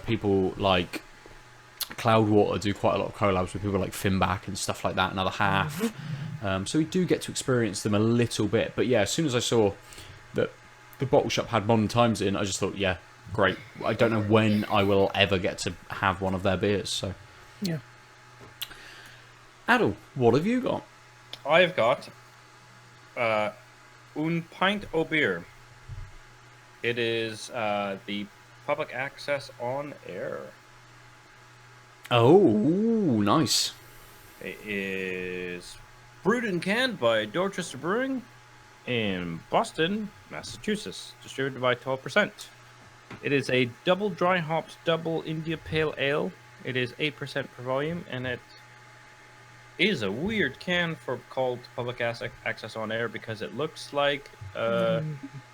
People like Cloudwater do quite a lot of collabs with people like Finback and stuff like that, Another Half. So we do get to experience them a little bit. But yeah, as soon as I saw that the bottle shop had Modern Times in, I just thought, yeah, great. I don't know when I will ever get to have one of their beers. So, yeah. Aadil, what have you got? I've got Un Pint o Beer. It is the public access on air. Oh, nice. It is brewed and canned by Dorchester Brewing in Boston, Massachusetts, distributed by 12%. It is a double dry hops, double India Pale Ale. It is 8% per volume, and it is a weird can called public access on air because it looks like I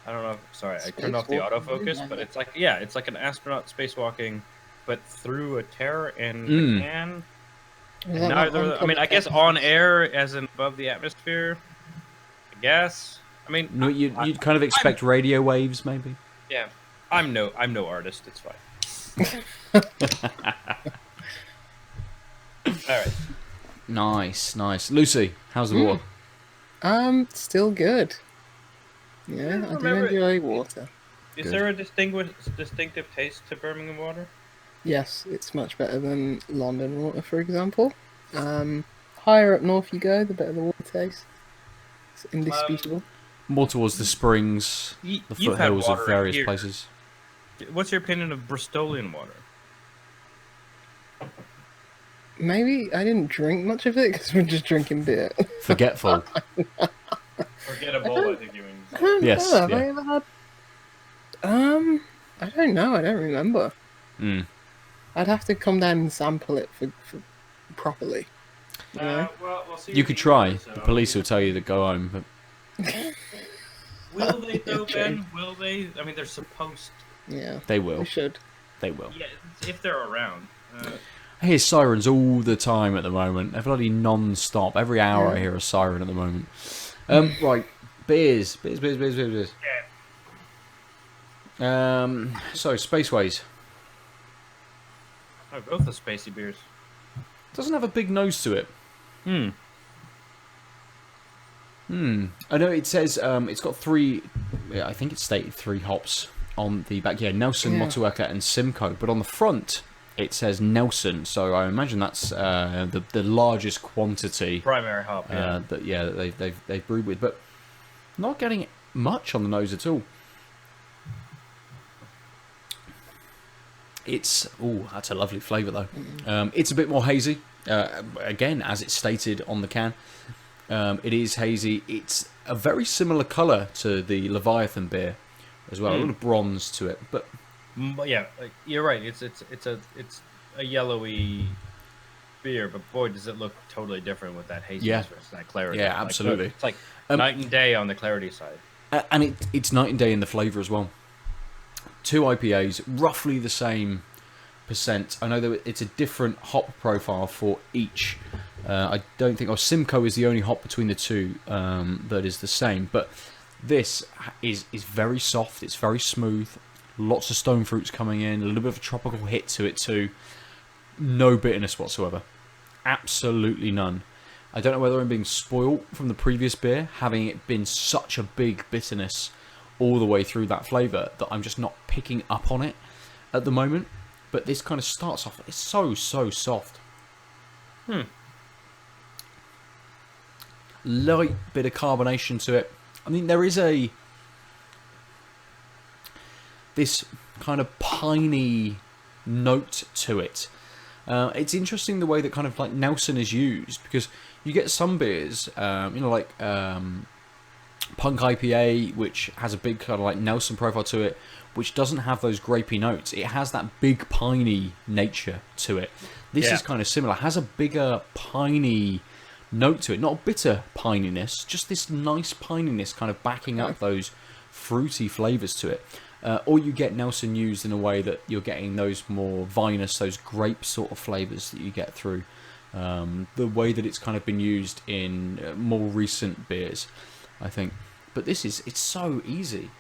don't know. Sorry, I turned off the autofocus, but it's like an astronaut spacewalking, but through a tear in the can. Neither. I mean, I guess on air, as in above the atmosphere. I guess. I mean, no, you'd kind of expect radio waves, maybe. Yeah, I'm no artist. It's fine. All right. Nice. Lucy, how's the water? Still good. Yeah, I do enjoy water. Is there a distinctive taste to Birmingham water? Yes, it's much better than London water, for example. Higher up north you go, the better the water tastes. It's indisputable. More towards the springs, the foothills of various places. What's your opinion of Bristolian water? Maybe I didn't drink much of it because we're just drinking beer. Forgetful. Forgettable, I think you mean. I don't Yes, know. Have yeah. I ever had? I don't know. I don't remember. Mm. I'd have to come down and sample it for properly. You know? Well, we'll see. You could try. The police will tell you to go home. But Will they though, Yeah, true. Ben? Will they? I mean, they're supposed. Yeah. they We will. should. They will. Yeah, if they're around. I hear sirens all the time at the moment. They're bloody non-stop. Every hour I hear a siren at the moment. Right. Beers. Yeah. So, Spaceways. Oh, both the spacey beers. Doesn't have a big nose to it. Hmm. I know it says it's got 3, I think it's stated 3 hops on the back. Yeah, Nelson, Yeah. Motueka and Simcoe. But on the front, it says Nelson. So I imagine that's the largest quantity Primary hop. Yeah. that they've brewed with. But not getting much on the nose at all. It's that's a lovely flavour though. It's a bit more hazy. Again, as it's stated on the can, it is hazy. It's a very similar colour to the Leviathan beer as well. A little bronze to it, but But yeah, you're right. It's a yellowy beer, but boy, does it look totally different with that haziness Yeah. versus that clarity. Yeah, Like, absolutely. it's like night and day on the clarity side. and it's night and day in the flavour as well. 2 IPAs, roughly the same percent. I know that it's a different hop profile for each. I don't think. Simcoe is the only hop between the two that is the same. But this is very soft. It's very smooth. Lots of stone fruits coming in. A little bit of a tropical hit to it too. No bitterness whatsoever. Absolutely none. I don't know whether I'm being spoiled from the previous beer, having it been such a big bitterness all the way through that flavour that I'm just not picking up on it at the moment. But this kind of starts off, it's so soft. Light bit of carbonation to it. I mean, there is this kind of piney note to it. It's interesting the way that kind of like Nelson is used, because you get some beers, like Punk IPA, which has a big kind of like Nelson profile to it, which doesn't have those grapey notes. It has that big piney nature to it. This is kind of similar. It has a bigger piney note to it, not a bitter pininess, just this nice pininess kind of backing up those fruity flavours to it. Or you get Nelson used in a way that you're getting those more vinous, those grape sort of flavours that you get through the way that it's kind of been used in more recent beers, I think. But it's so easy.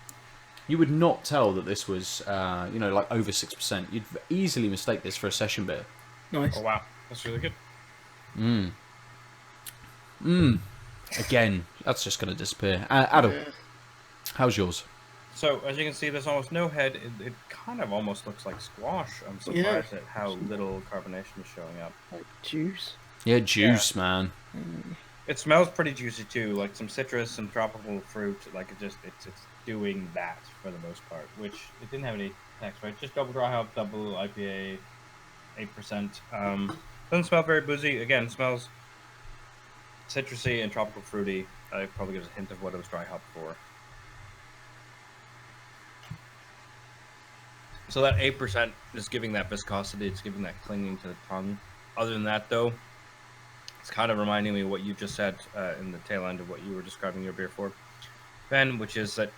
You would not tell that this was, like over 6%. You'd easily mistake this for a session beer. Nice. Oh wow, that's really good. Again, that's just going to disappear. Aadil, how's yours? So as you can see, there's almost no head. It kind of almost looks like squash. I'm surprised at how little carbonation is showing up. Like juice. Yeah, juice, man. It smells pretty juicy too, like some citrus and tropical fruit. Like it's doing that for the most part. Which it didn't have any text, right? Just double dry hop, double IPA, 8%. Doesn't smell very boozy. Again, smells citrusy and tropical fruity. It probably gives a hint of what it was dry hop for. So that 8% is giving that viscosity. It's giving that clinging to the tongue. Other than that, though, it's kind of reminding me of what you just said in the tail end of what you were describing your beer for, Ben, which is that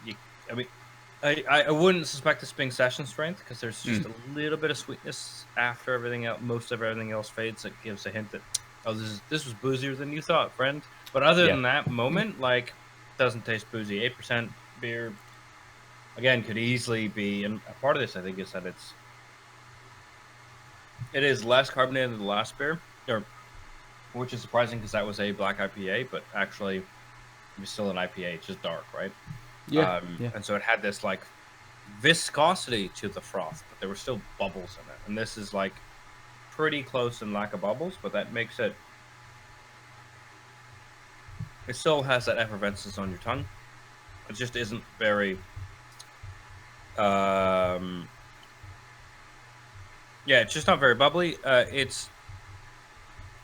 I wouldn't suspect this being session strength, because there's just a little bit of sweetness after everything else. Most of everything else fades. It gives a hint that this was boozier than you thought, friend. But other than that moment, like, doesn't taste boozy. 8% beer, again, could easily be, and a part of this I think is that it is less carbonated than the last beer, which is surprising because that was a black IPA, but actually it's still an IPA. It's just dark, right? Yeah. And so it had this like viscosity to the froth, but there were still bubbles in it. And this is like pretty close in lack of bubbles, but that makes it. It still has that effervescence on your tongue. It just isn't very Yeah, it's just not very bubbly. It's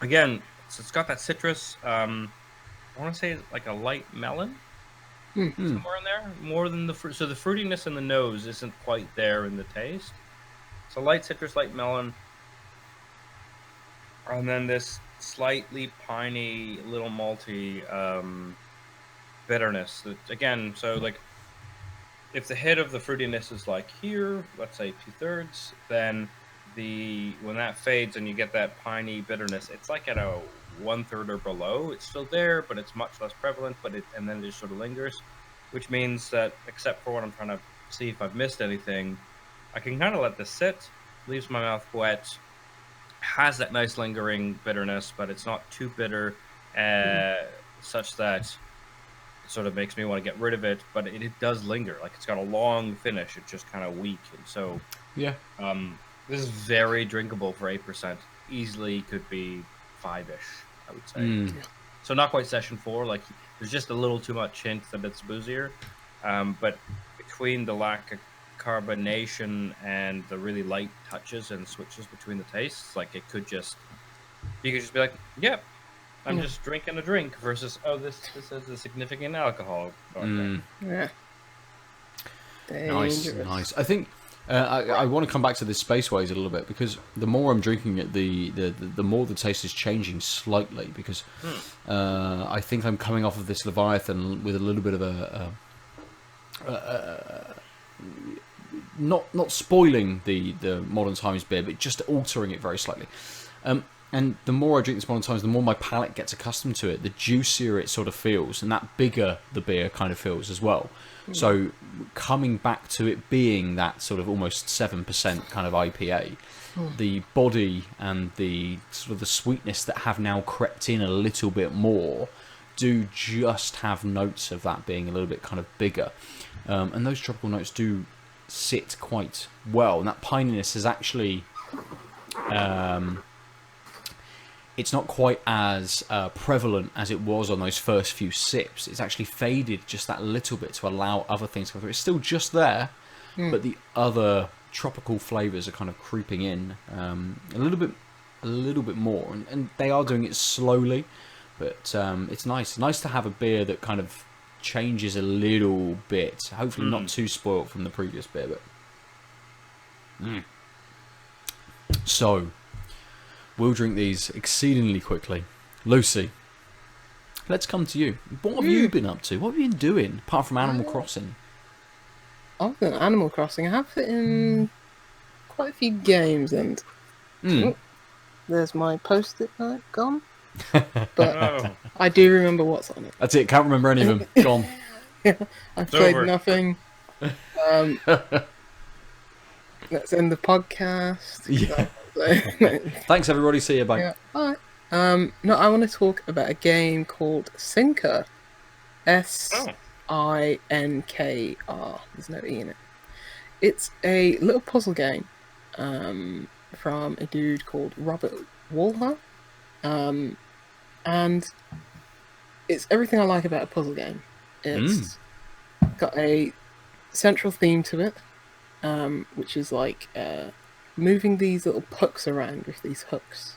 again, it's got that citrus. I want to say like a light melon somewhere in there, more than the fruit. So the fruitiness in the nose isn't quite there in the taste. So light citrus, light melon, and then this slightly piney, little malty bitterness. That again, so like if the head of the fruitiness is like here, let's say 2/3, then when that fades and you get that piney bitterness, it's like at a 1/3 or below. It's still there, but it's much less prevalent. And then it just sort of lingers, which means that except for what I'm trying to see if I've missed anything, I can kind of let this sit. Leaves my mouth wet. Has that nice lingering bitterness, but it's not too bitter, such that sort of makes me want to get rid of it, but it does linger. Like it's got a long finish. It's just kind of weak, and so Yeah. this is very drinkable for 8%. Easily could be 5-ish, I would say. So not quite session 4. Like there's just a little too much hint that it's boozier, but between the lack of carbonation and the really light touches and switches between the tastes, like you could just be like, yep. I'm just drinking a drink versus, this has a significant alcohol. Yeah. Nice, Dangerous. nice. I think I want to come back to this Spaceways a little bit because the more I'm drinking it, the more the taste is changing slightly because I think I'm coming off of this Leviathan with a little bit of not spoiling the Modern Times beer, but just altering it very slightly. And the more I drink this Modern Times, the more my palate gets accustomed to it, the juicier it sort of feels, and that bigger the beer kind of feels as well. So coming back to it being that sort of almost 7% kind of IPA, the body and the sort of the sweetness that have now crept in a little bit more do just have notes of that being a little bit kind of bigger. And those tropical notes do sit quite well. And that pininess is actually... it's not quite as prevalent as it was on those first few sips. It's actually faded just that little bit to allow other things to come through. It's still just there, but the other tropical flavours are kind of creeping in a little bit more. And they are doing it slowly, but it's nice. Nice to have a beer that kind of changes a little bit. Hopefully not too spoilt from the previous beer, but... So... we'll drink these exceedingly quickly. Lucy, let's come to you. What have you been up to? What have you been doing, apart from Animal Crossing? I've done Animal Crossing. I have it in quite a few games, and there's my post-it note gone. But I do remember what's on it. That's it. Can't remember any of them. Gone. I've played over. nothing. Let's end the podcast. Yeah. So, Thanks, everybody. See you. Bye. yeah. Bye. No, I want to talk about a game called SiNKR. SiNKR. There's no E in it. It's a little puzzle game from a dude called Robert Walher. And it's everything I like about a puzzle game. It's got a central theme to it, which is like moving these little pucks around with these hooks.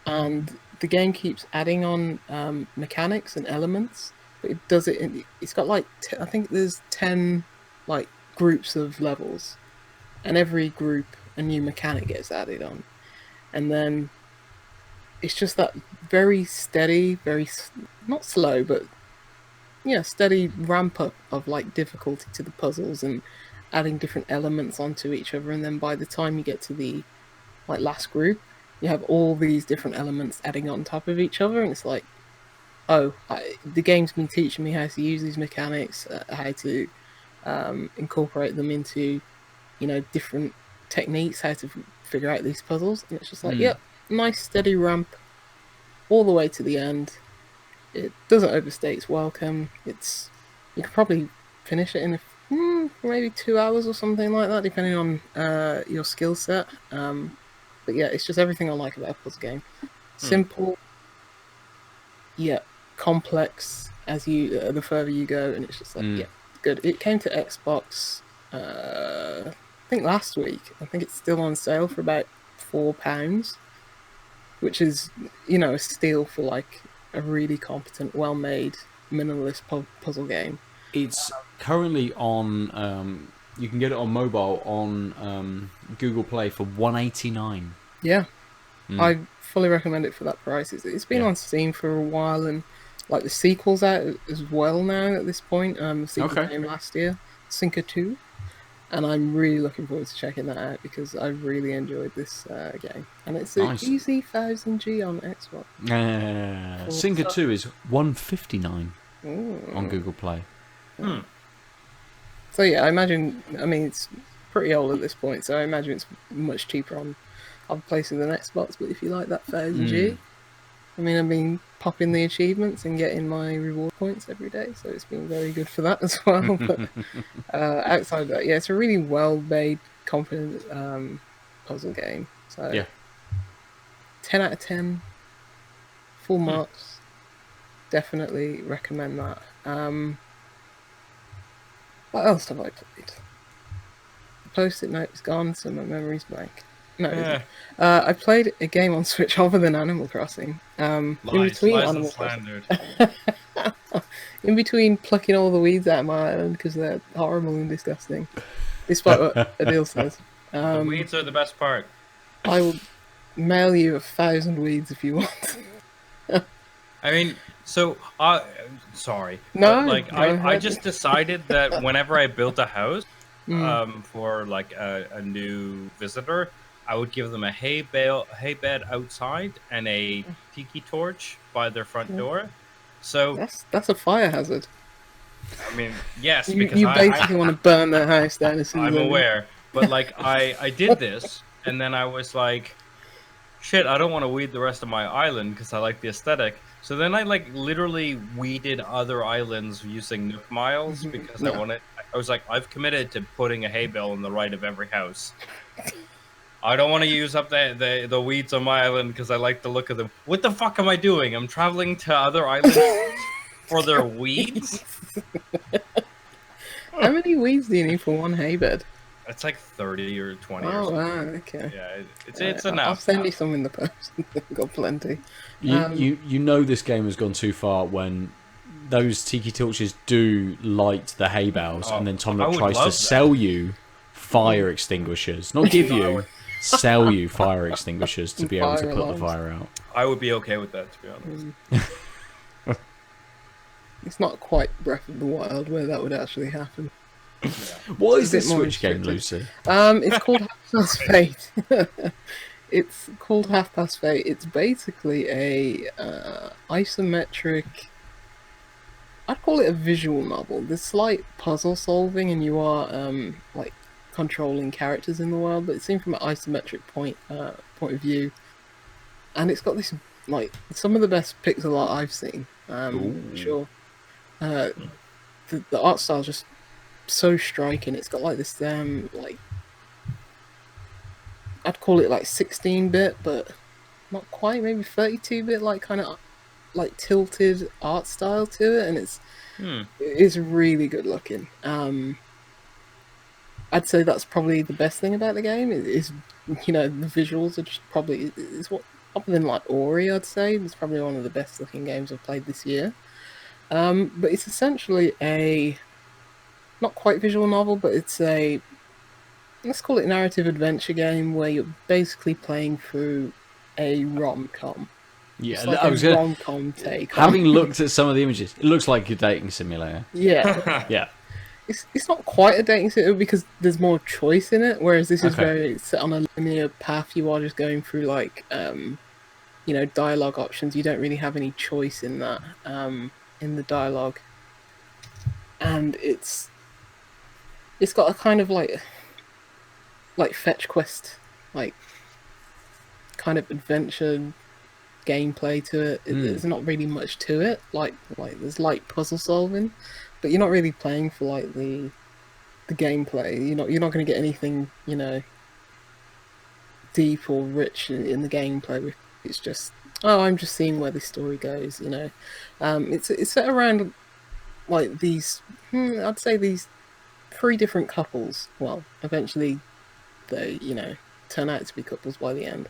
And the game keeps adding on mechanics and elements, but it does it in, it's got like I think there's 10 like groups of levels, and every group a new mechanic gets added on, and then it's just that very steady, very not slow, but yeah, steady ramp up of like difficulty to the puzzles and adding different elements onto each other, and then by the time you get to the like last group, you have all these different elements adding on top of each other, and it's like, oh, the game's been teaching me how to use these mechanics, how to incorporate them into, you know, different techniques, how to figure out these puzzles, and it's just like, yep, nice steady ramp all the way to the end. It doesn't overstay its welcome. You could probably finish it in maybe 2 hours or something like that, depending on your skill set. But yeah, it's just everything I like about a puzzle game. Simple, yeah, complex as you the further you go, and it's just like, yeah, good. It came to Xbox, I think last week. I think it's still on sale for about £4, which is, you know, a steal for like a really competent, well-made, minimalist puzzle game. It's currently on. You can get it on mobile on Google Play for $1.89. Yeah, I fully recommend it for that price. It's been Yeah. on Steam for a while, and like the sequel's out as well now at this point. The sequel Okay. came last year, SiNKR 2, and I'm really looking forward to checking that out because I really enjoyed this game, and it's an Nice. easy 1000G on Xbox. SiNKR 2 is $1.59 Ooh. on Google Play. So yeah, I imagine. I mean, it's pretty old at this point, so I imagine it's much cheaper on places than Xbox. But if you like that 1000G, I mean, I've been popping the achievements and getting my reward points every day, so it's been very good for that as well. But outside of that, yeah, it's a really well-made, confident puzzle game. So Yeah. 10 out of 10, full marks. Definitely recommend that. What else have I played? The Post-it note is gone, so my memory's blank. No, it isn't. I played a game on Switch other than Animal Crossing. In between Animal Crossing. In between plucking all the weeds out of my island because they're horrible and disgusting, despite what Aadil says. The weeds are the best part. I will mail you 1,000 weeds if you want. I mean, so sorry. No, but, like go I ahead. just decided that whenever I built a house, for like a new visitor, I would give them a hay bed outside and a tiki torch by their front door. So That's a fire hazard. I mean, yes, You because basically want to burn their house down as soon as I'm they- aware, but like I did this, and then I was like, shit, I don't want to weed the rest of my island because I like the aesthetic. So then I like literally weeded other islands using Nook miles because Yeah. I was like, I've committed to putting a hay bale on the right of every house. I don't want to use up the weeds on my island because I like the look of them. What the fuck am I doing? I'm traveling to other islands for their weeds? How many weeds do you need for one hay bed? It's like 30 or 20 or Oh, something. wow, okay. Yeah, it's I'll enough. send you some in the post. I've got plenty. You know this game has gone too far when those tiki torches do light the hay bales, and then Tom I Nook would tries to love that. sell you fire extinguishers, not give you, sell you fire extinguishers to be able to Fire put the alarms. fire out. I would be okay with that, to be honest. It's not quite Breath of the Wild where that would actually happen. What It's is a this bit more Switch game, restricted. Lucy? It's called Half Past Fate. It's called Half Past Fate. It's basically a isometric. I'd call it a visual novel. There's slight puzzle solving, and you are like controlling characters in the world, but it's seen from an isometric point of view, and it's got this like some of the best pixel art I've seen. Sure. The art style's just so striking. It's got like this like I'd call it like 16-bit, but not quite, maybe 32-bit, like kind of like tilted art style to it, and it's really good looking. I'd say that's probably the best thing about the game is you know, the visuals are just probably is what, other than like Ori, I'd say it's probably one of the best looking games I've played this year. But it's essentially a not quite visual novel, but it's a, let's call it narrative adventure game where you're basically playing through a rom-com. Yeah, It's like I a was gonna, rom-com take. having looked at some of the images, it looks like a dating simulator. Yeah. Yeah. It's not quite a dating sim because there's more choice in it, whereas this is Okay. very set on a linear path. You are just going through like you know, dialogue options. You don't really have any choice in that in the dialogue, and it's got a kind of like fetch quest, like kind of adventure gameplay to it. There's not really much to it. Like there's light puzzle solving, but you're not really playing for like the gameplay. You're not going to get anything, you know, deep or rich in the gameplay. It's just, oh, I'm just seeing where this story goes. You know, it's set around like these. I'd say these 3 different couples. Well, eventually they, turn out to be couples by the end.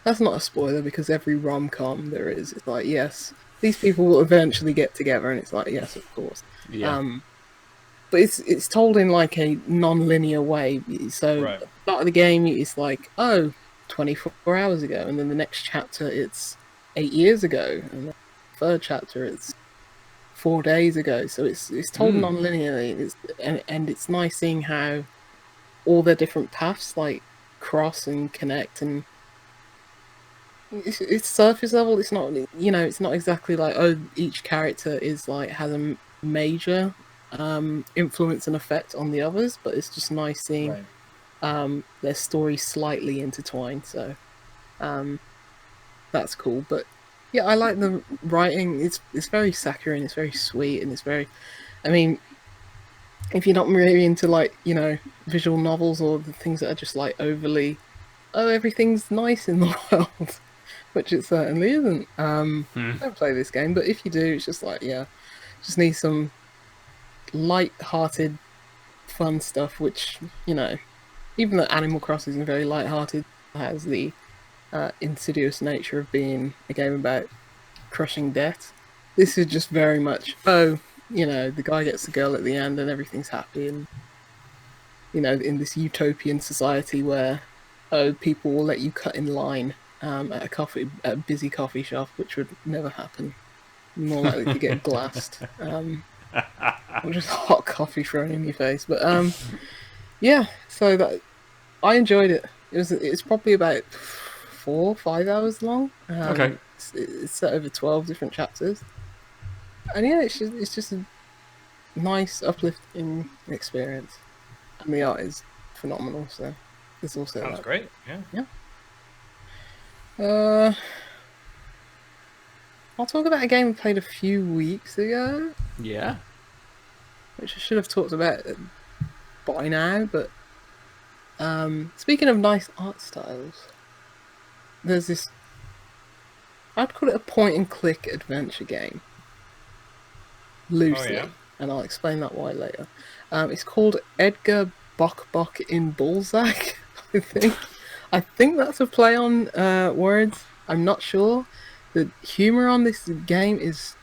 That's not a spoiler because every rom-com there is, it's like, yes, these people will eventually get together, and it's like, yes, of course. Yeah. But it's told in like a non-linear way. So Right. at the start of the game, it's like, 24 hours ago, and then the next chapter it's 8 years ago, and the third chapter it's 4 days ago. So it's told non-linearly. And it's nice seeing how all their different paths like cross and connect, and it's surface level. It's not it's not exactly like each character is like has a major influence and effect on the others, but it's just nice seeing their stories slightly intertwined. So that's cool. But yeah, I like the writing. It's very saccharine. It's very sweet, and it's very. I mean, if you're not really into like visual novels or the things that are just like overly, everything's nice in the world, which it certainly isn't. Don't play this game, but if you do, it's just like just need some light-hearted, fun stuff. Which even though Animal Crossing is very light-hearted, has the insidious nature of being a game about crushing death. This is just very much the guy gets the girl at the end and everything's happy, and in this utopian society where people will let you cut in line at a busy coffee shop, which would never happen. You're more likely to get glassed or just hot coffee thrown in your face. But so that I enjoyed it. It's probably about 4 or 5 hours long. Okay. It's set over 12 different chapters. And it's just a nice, uplifting experience. And the art is phenomenal, so there's also Sounds that. great, yeah. I'll talk about a game I played a few weeks ago, Yeah. which I should have talked about by now, but speaking of nice art styles, there's this, I'd call it a point-and-click adventure game. Loosely. And I'll explain that why later. It's called Edgar, Bokbok in Boulzac, I think. I think that's a play on words. I'm not sure. The humour on this game is,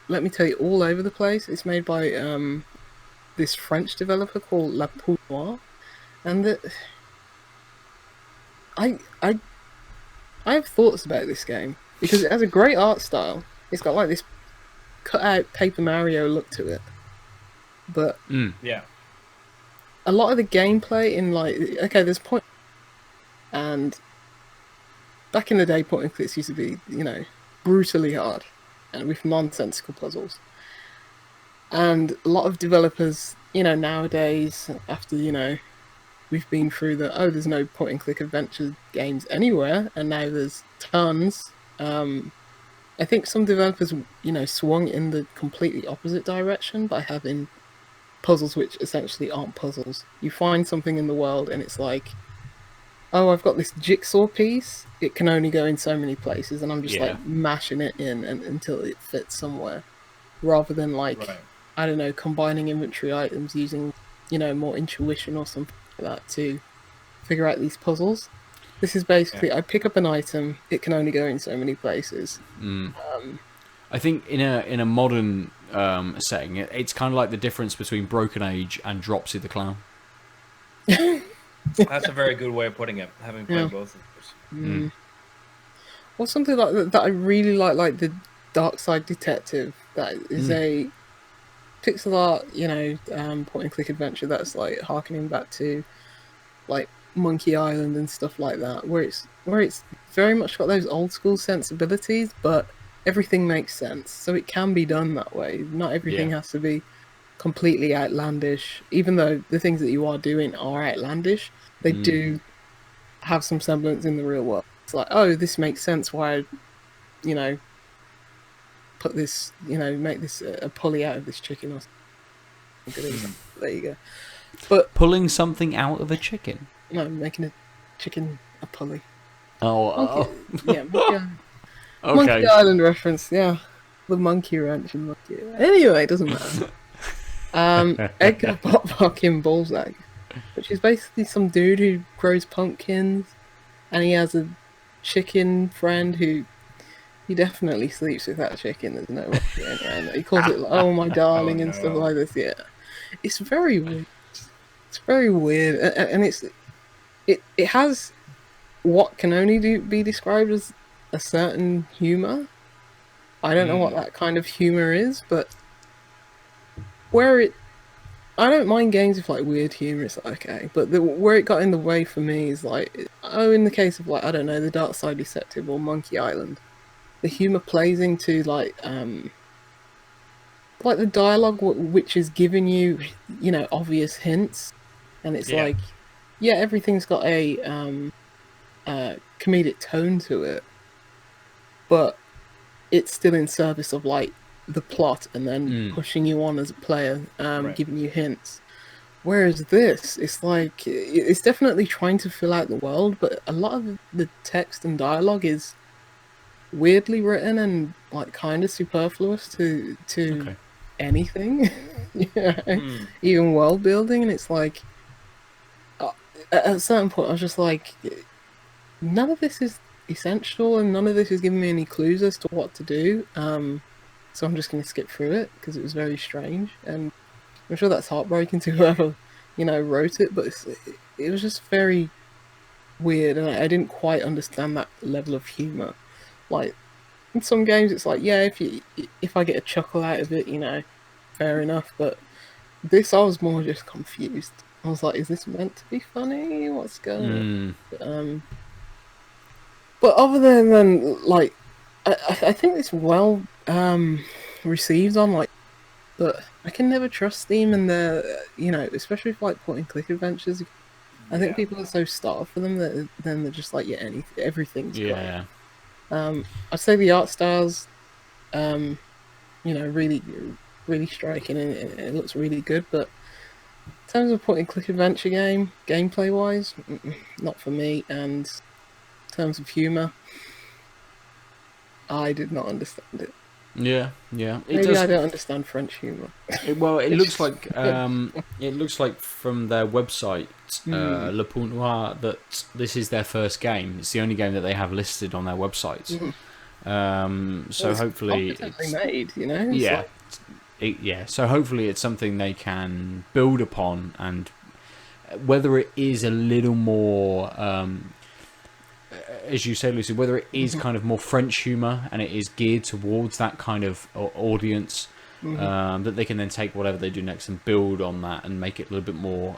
let me tell you, all over the place. It's made by this French developer called La Poudre, and I have thoughts about this game because it has a great art style. It's got like this cut out Paper Mario look to it, but a lot of the gameplay in there's point, and back in the day point and clicks used to be brutally hard and with nonsensical puzzles, and a lot of developers nowadays, after we've been through there's no point and click adventure games anywhere, and now there's tons. I think some developers, swung in the completely opposite direction by having puzzles which essentially aren't puzzles. You find something in the world and it's like, I've got this jigsaw piece. It can only go in so many places, and I'm just like mashing it in until it fits somewhere, rather than I don't know, combining inventory items using, more intuition or something like that to figure out these puzzles. This is basically, I pick up an item, it can only go in so many places. I think in a modern setting, it's kind of like the difference between Broken Age and Dropsy the Clown. That's a very good way of putting it, having played both of those. Or something like that I really like the Dark Side Detective. That is a pixel art, point and click adventure that's like harkening back to like Monkey Island and stuff like that, where it's very much got those old school sensibilities, but everything makes sense, so it can be done that way. Not everything has to be completely outlandish, even though the things that you are doing are outlandish. They do have some semblance in the real world. It's like, this makes sense why put this, make this a pulley out of this chicken or something. There you go. But pulling something out of a chicken? No, making a chicken a pulley. Monkey Island reference, the monkey ranch and monkey. Anyway, it doesn't matter. Edgar, Bokbok in Boulzac. which is basically some dude who grows pumpkins, and he has a chicken friend who he definitely sleeps with that chicken. There's no way getting around that. He calls it, "Oh my Oh darling" and stuff no. like this. Yeah, it's very weird. It's very weird, and it has what can only be described as a certain humor. I don't know what that kind of humor is, but where it I don't mind games with like weird humor. It's like, okay, but where it got in the way for me is like, oh, in the case of like I don't know, the Dark Side Deceptive or Monkey Island, the humor plays into like the dialogue which is giving you, you know, obvious hints, and it's Yeah. like, yeah, everything's got a comedic tone to it, but it's still in service of like the plot and then pushing you on as a player, Right. giving you hints. Whereas this, it's like it's definitely trying to fill out the world, but a lot of the text and dialogue is weirdly written and like kind of superfluous to Okay. anything. Even world building, and it's like at a certain point I was just like, none of this is essential and none of this is giving me any clues as to what to do, so I'm just going to skip through it because it was very strange, and I'm sure that's heartbreaking to whoever, you know, wrote it, but it was just very weird, and I didn't quite understand that level of humor. Like in some games it's like, yeah, if I get a chuckle out of it, you know, fair enough, but this I was more just confused. I was like, is this meant to be funny? What's going on? But other than like, I think it's well received on like, but I can never trust Steam and their, you know, especially for like point and click adventures. I think people are so starved for them that then they're just like, yeah, everything's great. Yeah. I'd say the art styles, you know, really striking, and it looks really good, but in terms of point and click adventure game, gameplay wise, not for me, and in terms of humour, I did not understand it. Yeah. It Maybe does. I don't understand French humour. Well, it looks like from their website, Le Point Noir, that this is their first game. It's the only game that they have listed on their website. So Well, hopefully, it's made, you know. It's yeah, like, So hopefully, it's something they can build upon, and whether it is a little more, as you say, Lucy, whether it is kind of more French humour and it is geared towards that kind of audience, that they can then take whatever they do next and build on that and make it a little bit more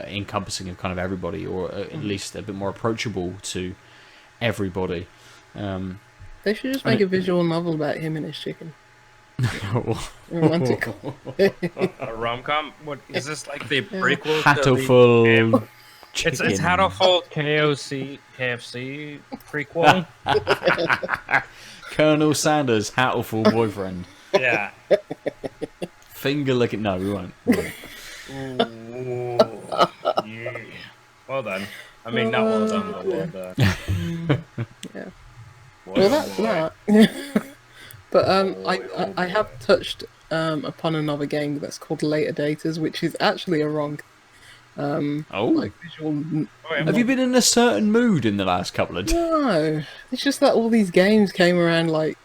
encompassing of kind of everybody, or at least a bit more approachable to everybody. they should just make a visual novel about him and his chicken. Romantic. A rom-com? What is this, like the prequel to Hatoful chicken. It's Hatoful KFC prequel. Colonel Sanders' Hatoful boyfriend. Yeah. Finger licking. No, we won't. Ooh, yeah. Well done. I mean, not well done, but well done. Yeah. Boy, Well, oh that's boy. that. But I have touched upon another game that's called Later Daters, which is actually a wrong like visual. Have you been in a certain mood in the last couple of days? No, it's just that all these games came around like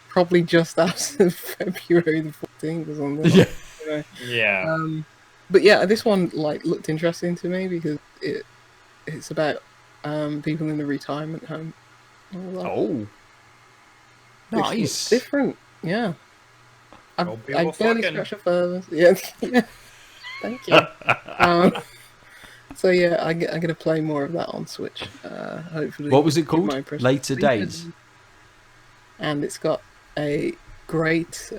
probably just after February the 14th or something. Yeah. You know? Yeah. But yeah, this one like looked interesting to me because it's about people in the retirement home. Oh, Which nice. looks different, yeah. I people barely fucking. scratched the furthest. Yeah, yeah. Thank you. So yeah, I'm gonna play more of that on Switch. Hopefully. What was it give called? my impression. Later Days. And it's got a great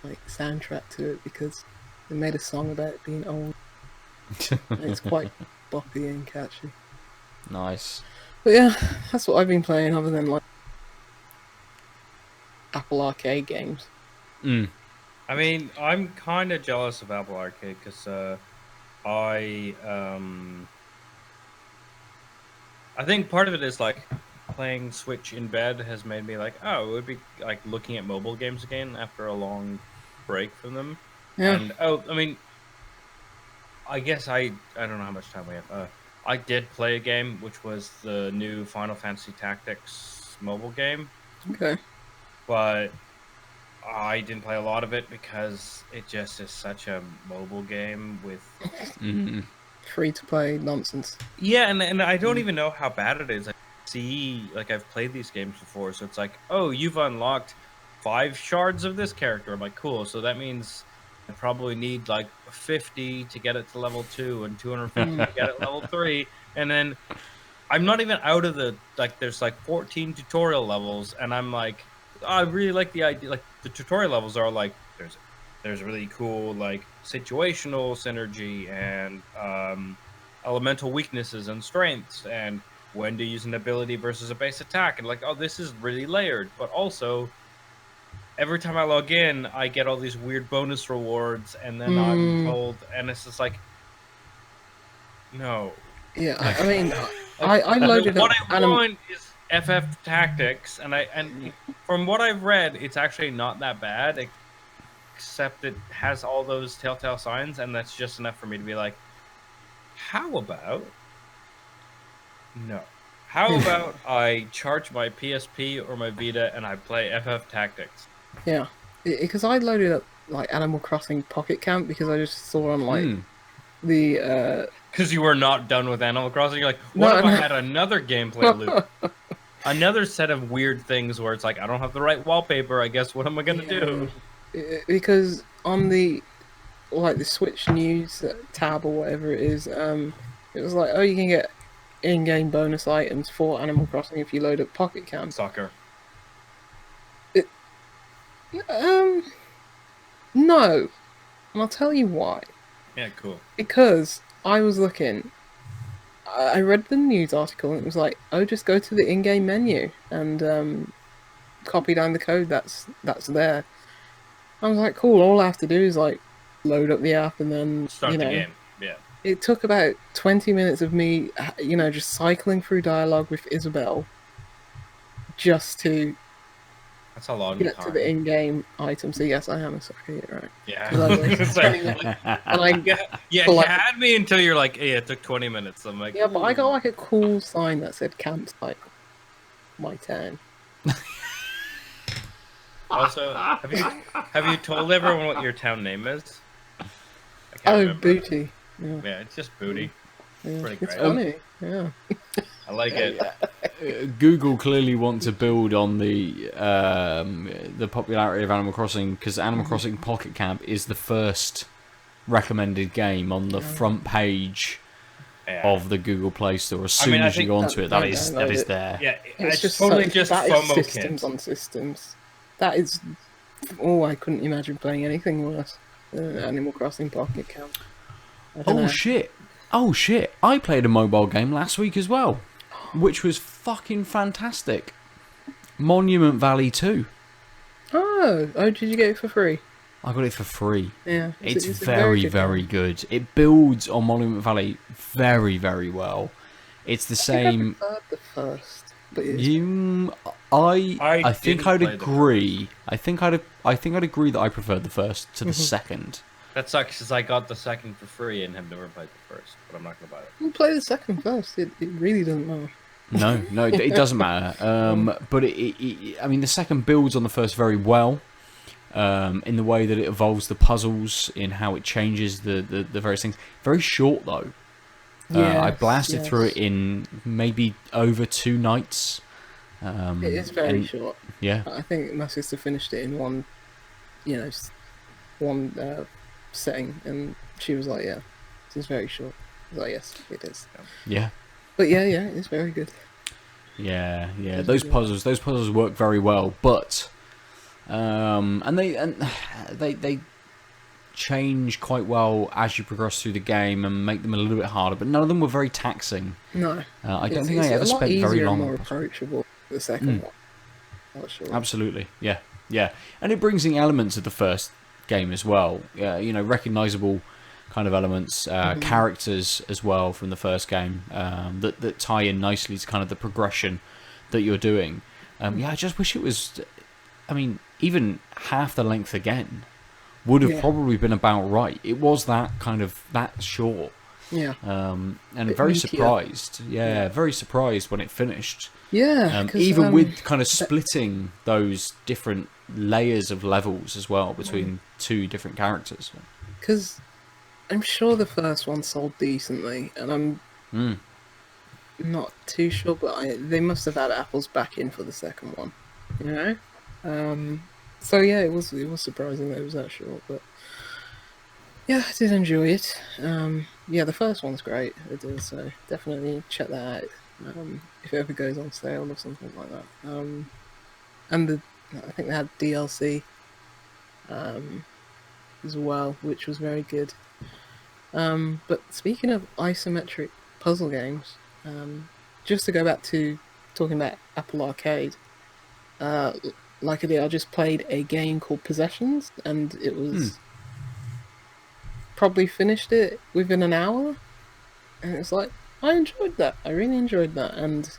like soundtrack to it because they made a song about it being old. And it's quite boppy and catchy. Nice. But yeah, that's what I've been playing other than like Apple Arcade games. I mean, I'm kind of jealous of Apple Arcade because I think part of it is like playing Switch in bed has made me like, oh, it would be like looking at mobile games again after a long break from them. Yeah. And I mean, I guess I don't know how much time we have. I did play a game, which was the new Final Fantasy Tactics mobile game, Okay. but I didn't play a lot of it because it just is such a mobile game with. Free to play nonsense. Yeah, and I don't even know how bad it is. I see, like, I've played these games before, so it's like, oh, you've unlocked 5 shards of this character. I'm like, cool. So that means I probably need like 50 to get it to level 2 and 250 to get it level 3, and then I'm not even out of the like. There's like 14 tutorial levels, and I'm like, oh, I really like the idea. Like the tutorial levels are like there's really cool like situational synergy and elemental weaknesses and strengths and when to use an ability versus a base attack, and like, oh, this is really layered. But also, every time I log in, I get all these weird bonus rewards, and then I'm told, and it's just like, no. Yeah, I mean, I loaded what up. I want is FF Tactics, and from what I've read, it's actually not that bad, except it has all those telltale signs, and that's just enough for me to be like, how about no? How about I charge my PSP or my Vita and I play FF Tactics? Yeah, because I loaded up like Animal Crossing Pocket Camp because I just saw on like the. Because you were not done with Animal Crossing. You're like, what if I had another gameplay loop? Another set of weird things where it's like, I don't have the right wallpaper, I guess, what am I going to do? Because on the Switch News tab or whatever it is, it was like, oh, you can get in-game bonus items for Animal Crossing if you load up Pocket Camp. Soccer. No. And I'll tell you why. Yeah, cool. Because I was looking, I read the news article and it was like, oh, just go to the in-game menu and copy down the code that's there. I was like, cool, all I have to do is like load up the app and then start the game. Yeah. It took about 20 minutes of me, just cycling through dialogue with Isabel just to that's a long get time. to the in-game item. So yes, I am a sucker, you're right. Yeah. You had me until you're like, hey, it took 20 minutes. I'm like, yeah, but I got like a cool sign that said campsite. My turn. Also, have you told everyone what your town name is? Oh, remember. Booty. Yeah, it's just Booty. Yeah, Pretty it's great. funny. Yeah. I like it. Google clearly want to build on the popularity of Animal Crossing because Animal Crossing Pocket Camp is the first recommended game on the front page of the Google Play Store. As soon as you go onto it, that is there. Yeah, it's just totally just that FOMO is systems on systems. That is. Oh, I couldn't imagine playing anything worse than Animal Crossing Pocket Camp. Oh shit! I played a mobile game last week as well, which was fucking fantastic. Monument Valley 2. Oh, did you get it for free? I got it for free. Yeah, it's very good. It builds on Monument Valley very, very well. It's the same. I preferred the first, but I think I'd agree. I think I'd agree that I preferred the first to the second. That sucks because I got the second for free and have never played the first, but I'm not gonna buy it. We'll play the second first. It really doesn't matter. No, it doesn't matter. But I mean, the second builds on the first very well. In the way that it evolves the puzzles, in how it changes the various things. Very short though. I blasted through it in maybe over 2 nights. It is very short. Yeah. I think my sister finished it in one setting, and she was like, "Yeah, this is very short." I was like, "Yes, it is." Yeah. But yeah, it's very good. Yeah. Those puzzles work very well, but and they change quite well as you progress through the game and make them a little bit harder. But none of them were very taxing. No, I don't think I ever spent very long. More approachable. The second one. Sure. Absolutely, yeah, and it brings in elements of the first game as well. Recognizable kind of elements, characters as well from the first game that tie in nicely to kind of the progression that you're doing. I just wish it was, even half the length again, would have Yeah. probably been about right. It was that short. Yeah. And Bit very meatier. surprised. Yeah. Very surprised when it finished. Yeah. 'Cause, Even with kind of splitting those different layers of levels as well between two different characters. Because I'm sure the first one sold decently, and I'm not too sure, but they must have had Apple's back in for the second one, you know. So yeah, it was surprising that it was that short, but yeah, I did enjoy it. Yeah, the first one's great. It is, so definitely check that out if it ever goes on sale or something like that. And I think they had DLC as well, which was very good. But speaking of isometric puzzle games, just to go back to talking about Apple Arcade, like I just played a game called Possessions, and it was probably finished it within an hour, and it's like I enjoyed that. I really enjoyed that, and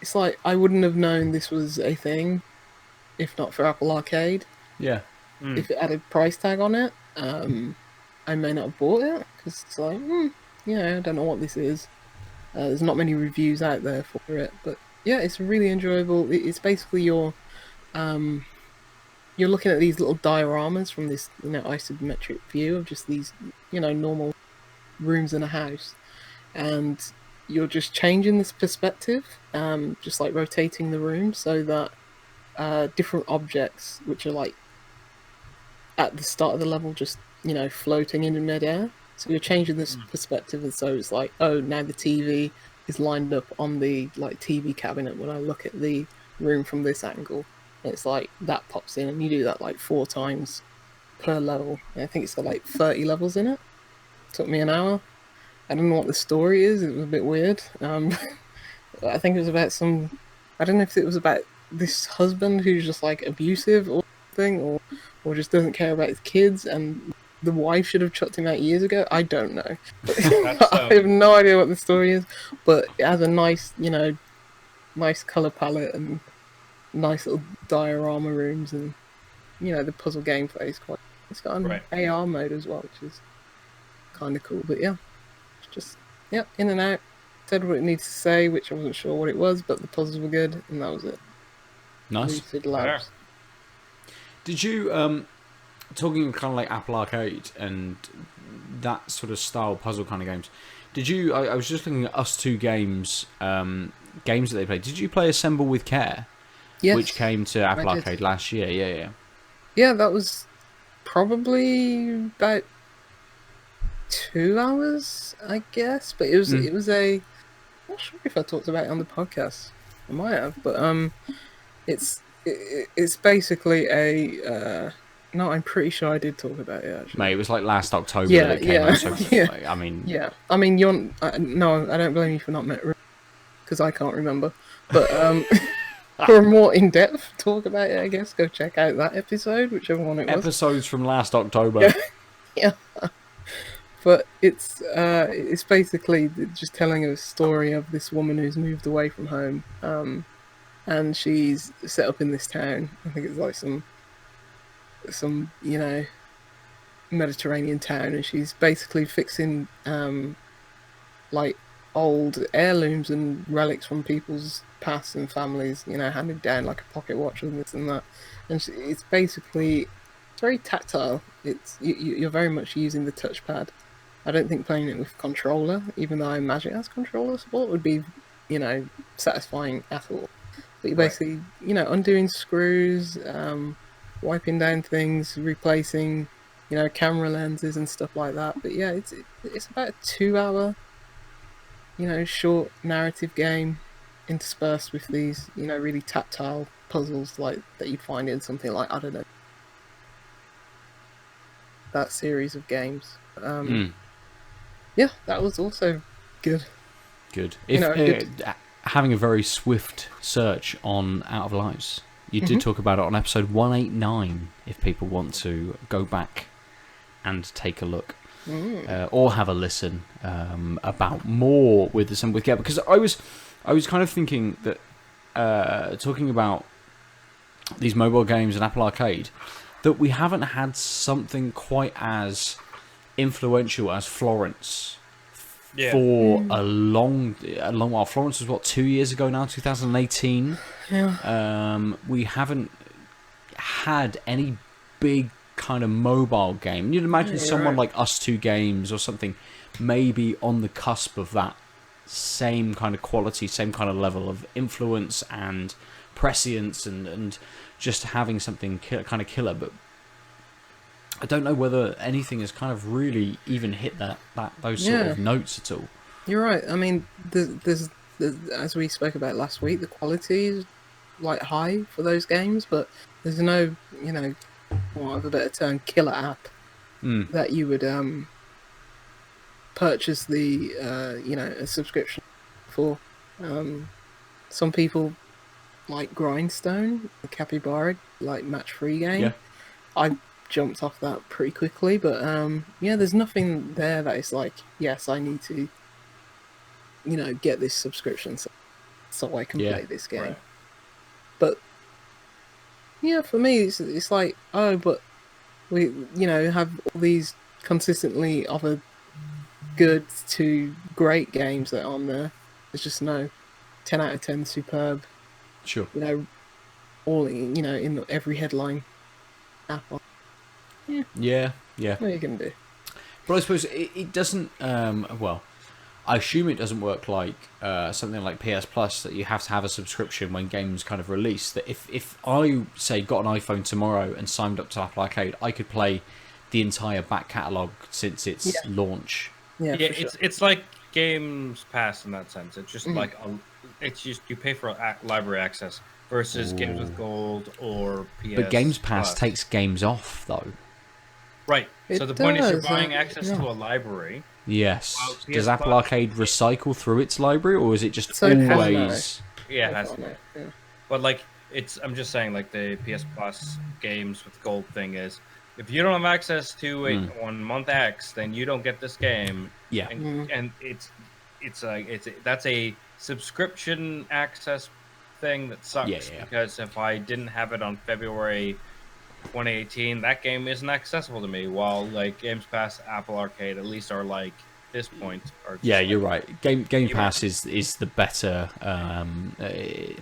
it's like I wouldn't have known this was a thing if not for Apple Arcade. Yeah. If it had a price tag on it, I may not have bought it because it's like, I don't know what this is. There's not many reviews out there for it, but yeah, it's really enjoyable. It's basically you're looking at these little dioramas from this, isometric view of just these, normal rooms in a house, and you're just changing this perspective, just like rotating the room so that different objects, which are like at the start of the level, just floating in midair. So you're changing this perspective, and so it's like, oh, now the TV is lined up on the TV cabinet when I look at the room from this angle. And it's like that pops in, and you do that 4 times per level. And I think it's got 30 levels in it. Took me an hour. I don't know what the story is. It was a bit weird. I think it was about I don't know if it was about this husband who's just abusive or something, or just doesn't care about his kids, and the wife should have chucked him out years ago. I don't know. I have no idea what the story is, but it has a nice, nice color palette and nice little diorama rooms, and the puzzle gameplay is quite. It's got an AR mode as well, which is kind of cool. But yeah, it's just in and out. Said what it needs to say, which I wasn't sure what it was, but the puzzles were good, and that was it. Nice. Lucid Labs. Did you talking kind of like Apple Arcade and that sort of style puzzle kind of games? Did you? I was just looking at US2 games, games that they played. Did you play Assemble with Care? Yes, which came to Apple Arcade last year. Yeah. Yeah, that was probably about 2 hours, I guess. But it was a. I'm not sure if I talked about it on the podcast. I might have, but it's basically a. No, I'm pretty sure I did talk about it actually. Mate, it was last October that it came out. So, I mean, you're no, I don't blame you for not because I can't remember. But for a more in-depth talk about it, I guess go check out that episode, whichever one it was. Episodes from last October. Yeah. But it's basically just telling a story of this woman who's moved away from home, and she's set up in this town. I think it's some Mediterranean town, and she's basically fixing old heirlooms and relics from people's past and families, handed down, like a pocket watch and this and that. And it's basically very tactile. You're very much using the touchpad. I don't think playing it with controller, even though I imagine it has controller support, would be satisfying at all. But you're basically undoing screws, wiping down things, replacing, camera lenses and stuff like that. But yeah, it's about a 2 hour, short narrative game interspersed with these, really tactile puzzles that you'd find in something like, I don't know, that series of games. Yeah, that was also good. Good. Having a very swift search on Out of Lives. You did talk about it on episode 189, if people want to go back and take a look. Or have a listen about more with Assemble with Care. Because I was kind of thinking that talking about these mobile games and Apple Arcade, that we haven't had something quite as influential as Florence for a long while. Florence was, what, 2 years ago now, 2018? Yeah. We haven't had any big kind of mobile game. You'd imagine someone like Us Two Games or something maybe on the cusp of that same kind of quality, same kind of level of influence and prescience, and just having something kind of killer. But I don't know whether anything has kind of really even hit those sort of notes at all. You're right. I mean, there's as we spoke about last week, the quality is like high for those games, but there's no, for want of a better term, killer app that you would purchase the a subscription for. Some people like Grindstone, the Capybara, like match-free game. Yeah. I jumped off that pretty quickly, but there's nothing there that is like, yes, I need to, get this subscription so I can play this game. Right. But yeah, for me, it's like, oh, but we, have all these consistently other good to great games that are on there. There's just no 10 out of 10 superb. Sure. All in every headline app. Yeah. What are you gonna do? But I suppose it doesn't. Well, I assume it doesn't work like something like PS Plus, that you have to have a subscription when games kind of release. That if I say got an iPhone tomorrow and signed up to Apple Arcade, I could play the entire back catalogue since its launch. Yeah, it's like Games Pass in that sense. It's just like it's just you pay for library access versus Games with Gold or PS. But Games Pass Plus. takes games off though. Right. It So the point is you're does, buying access to a library. Yes. Well, Does PS Apple Plus- Arcade recycle through its library, or is it just So far, always? Yeah, it has to be. Yeah. But like I'm just saying, like the PS Plus games with gold thing is, if you don't have access to it on month X, then you don't get this game. Yeah. And that's a subscription access thing that sucks. Yeah. Because if I didn't have it on February 2018, that game isn't accessible to me. While like Games Pass, Apple Arcade, at least are like this point. Are just Yeah, like, you're right. Game Pass is the better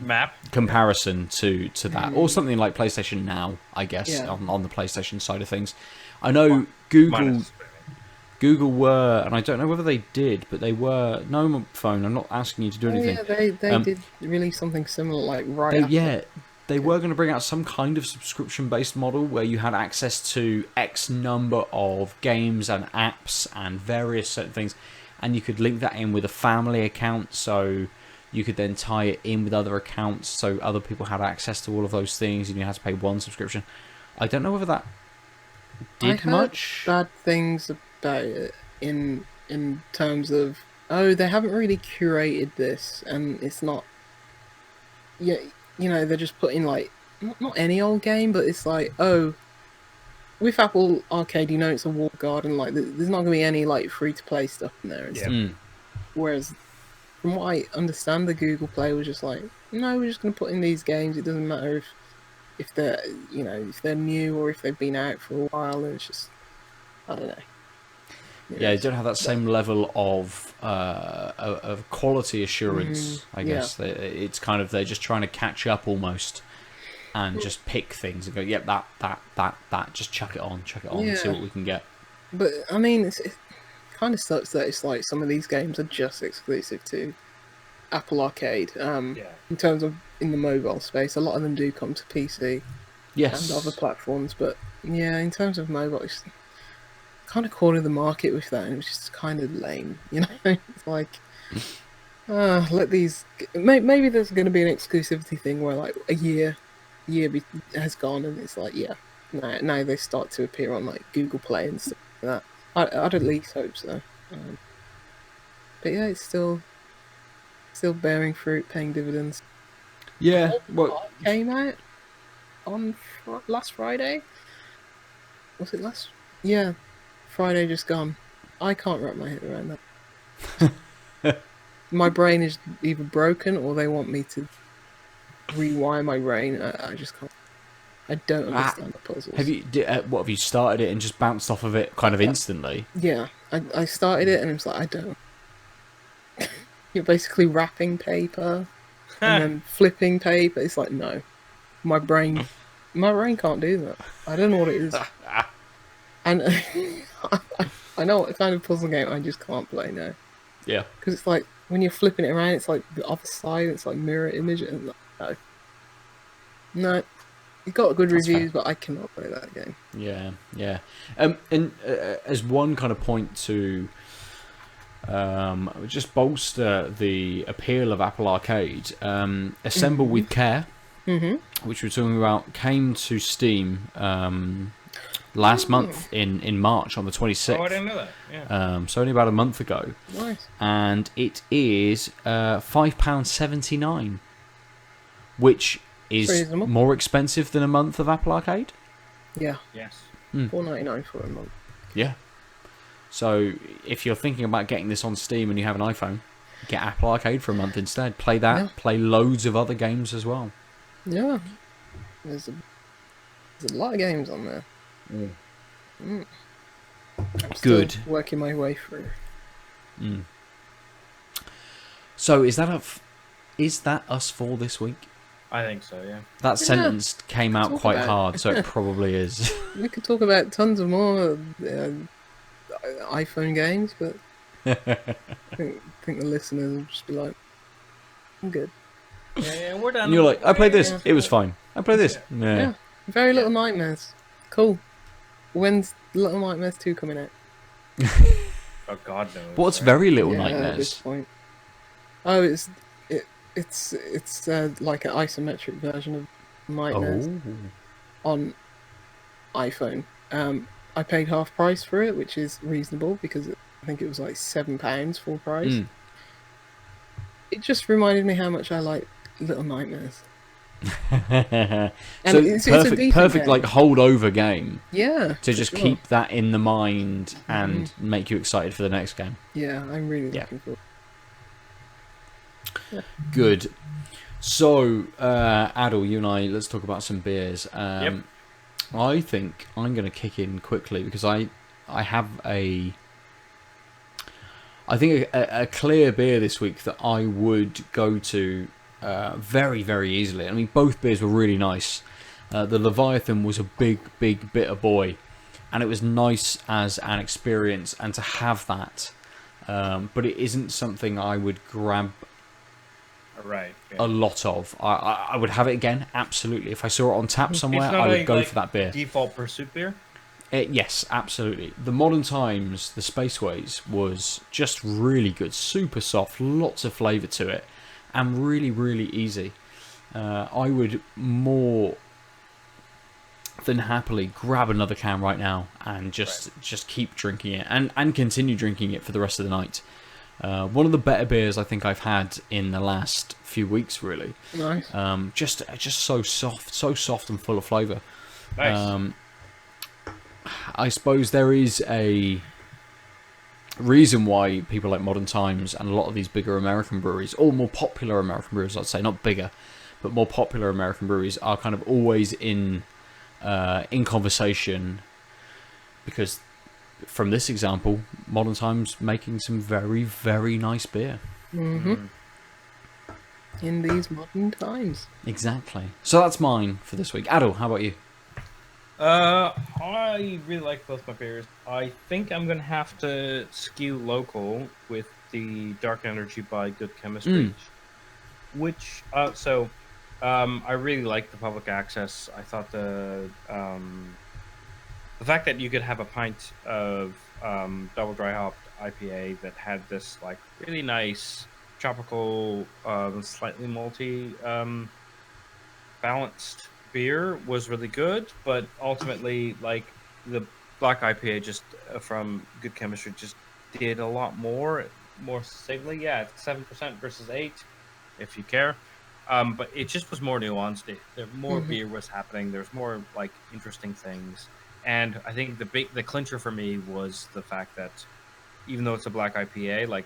map comparison to that, or something like PlayStation Now, I guess, Yeah. on the PlayStation side of things. I know Google were, and I don't know whether they did, but they were. No, phone. I'm not asking you to do anything. Yeah, they did release something similar, like after. They were going to bring out some kind of subscription-based model where you had access to X number of games and apps and various certain things, and you could link that in with a family account, so you could then tie it in with other accounts, so other people had access to all of those things, and you had to pay one subscription. I don't know whether that did I heard much. bad things about it in terms of, oh, they haven't really curated this, and it's not. Yeah. They're just putting like not any old game, but it's like, oh, with Apple Arcade, it's a walled garden. Like, there's not gonna be any like free to play stuff in there. And stuff. Whereas, from what I understand, the Google Play was just like, no, we're just gonna put in these games. It doesn't matter if they're if they're new or if they've been out for a while. And it's just, I don't know. Yeah, you don't have that same level of quality assurance, I guess. Yeah. It's kind of, they're just trying to catch up almost, and just pick things and go, yep, that, just chuck it on, and see what we can get. But I mean, it kind of sucks that it's like some of these games are just exclusive to Apple Arcade. In terms of in the mobile space, a lot of them do come to PC Yes. and other platforms. But yeah, in terms of mobile, it's kind of cornered the market with that, and it was just kind of lame. It's like, let these. Maybe there's going to be an exclusivity thing where like a year has gone, and it's like, yeah, now they start to appear on like Google Play and stuff like that. I'd at least hope so. But yeah, it's still bearing fruit, paying dividends. Yeah, well, It came out on last Friday. Was it last? Yeah, Friday just gone. I can't wrap my head around that. My brain is either broken or they want me to rewire my brain. I just can't. I don't understand the puzzles. What have you started it and just bounced off of it kind of instantly? Yeah, I started it and it was like, I don't. You're basically wrapping paper and then flipping paper. It's like, no, my brain can't do that. I don't know what it is. And I know what kind of puzzle game I just can't play now. Yeah. Because it's like, when you're flipping it around, it's like the other side, it's like mirror image. And no. No. It got good reviews, but I cannot play that game. Yeah, yeah. And as one kind of point to just bolster the appeal of Apple Arcade, Assemble with Care, which we're talking about, came to Steam last month in March on the 26th. Oh, I didn't know that. Yeah. So only about a month ago. Nice. And it is £5.79, which is reasonable. more expensive than a month of Apple Arcade. Yeah. Yes. $4.99 for a month. Yeah. So if you're thinking about getting this on Steam and you have an iPhone, get Apple Arcade for a month instead. Play that. Yeah. Play loads of other games as well. Yeah. There's a lot of games on there. I'm still Good. working my way through. So is that us for this week? I think so, yeah. That sentence came out Talk quite about it. hard, so it probably is. We could talk about tons of more iPhone games, but I think the listeners will just be like, I'm good. Yeah, we're done. And you're like, I played this. Yeah. It was fine. I played this. Yeah. Yeah. Very Little Nightmares. Cool. When's Little Nightmares 2 coming out? Oh, God knows. What's right? Very Little At this Nightmares? point. Oh, it's like an isometric version of Nightmares on iPhone. I paid half price for it, which is reasonable because I think it was like £7 full price. It just reminded me how much I like Little Nightmares. So it's a decent perfect game. like holdover game Yeah. to just sure. keep that in the mind and make you excited for the next game. Yeah, I'm really looking forward. Good. So, Aadil, you and I, let's talk about some beers. Yep. I think I'm going to kick in quickly because I have a clear beer this week that I would go to very, very easily. I mean, both beers were really nice. The Leviathan was a big, big bitter boy, and it was nice as an experience and to have that. But it isn't something I would grab Right. Yeah. a lot of. I would have it again, absolutely. If I saw it on tap somewhere, I would go for that beer. Default pursuit beer? Yes, absolutely. The Modern Times, the Spaceways, was just really good. Super soft, lots of flavour to it, and really, really easy. I would more than happily grab another can right now and just keep drinking it and continue drinking it for the rest of the night. One of the better beers I think I've had in the last few weeks, really. Nice. Just so soft and full of flavour. Nice. I suppose there is a reason why people like Modern Times and a lot of these bigger American breweries, or more popular American breweries, I'd say, not bigger, but more popular American breweries, are kind of always in conversation, because from this example, Modern Times making some very, very nice beer. In these modern times. Exactly. So that's mine for this week. Aadil, how about you? I really like both my beers. I think I'm gonna have to skew local with the Dark Energy by Good Chemistry, which I really like the public access. I thought the fact that you could have a pint of double dry hopped IPA that had this like really nice tropical, slightly malty, balanced beer was really good, but ultimately, like, the black IPA just from Good Chemistry just did a lot more safely. Yeah, it's 7% versus 8, if you care. But it just was more nuanced. There more beer was happening. There's more like interesting things, and I think the clincher for me was the fact that even though it's a black IPA, like,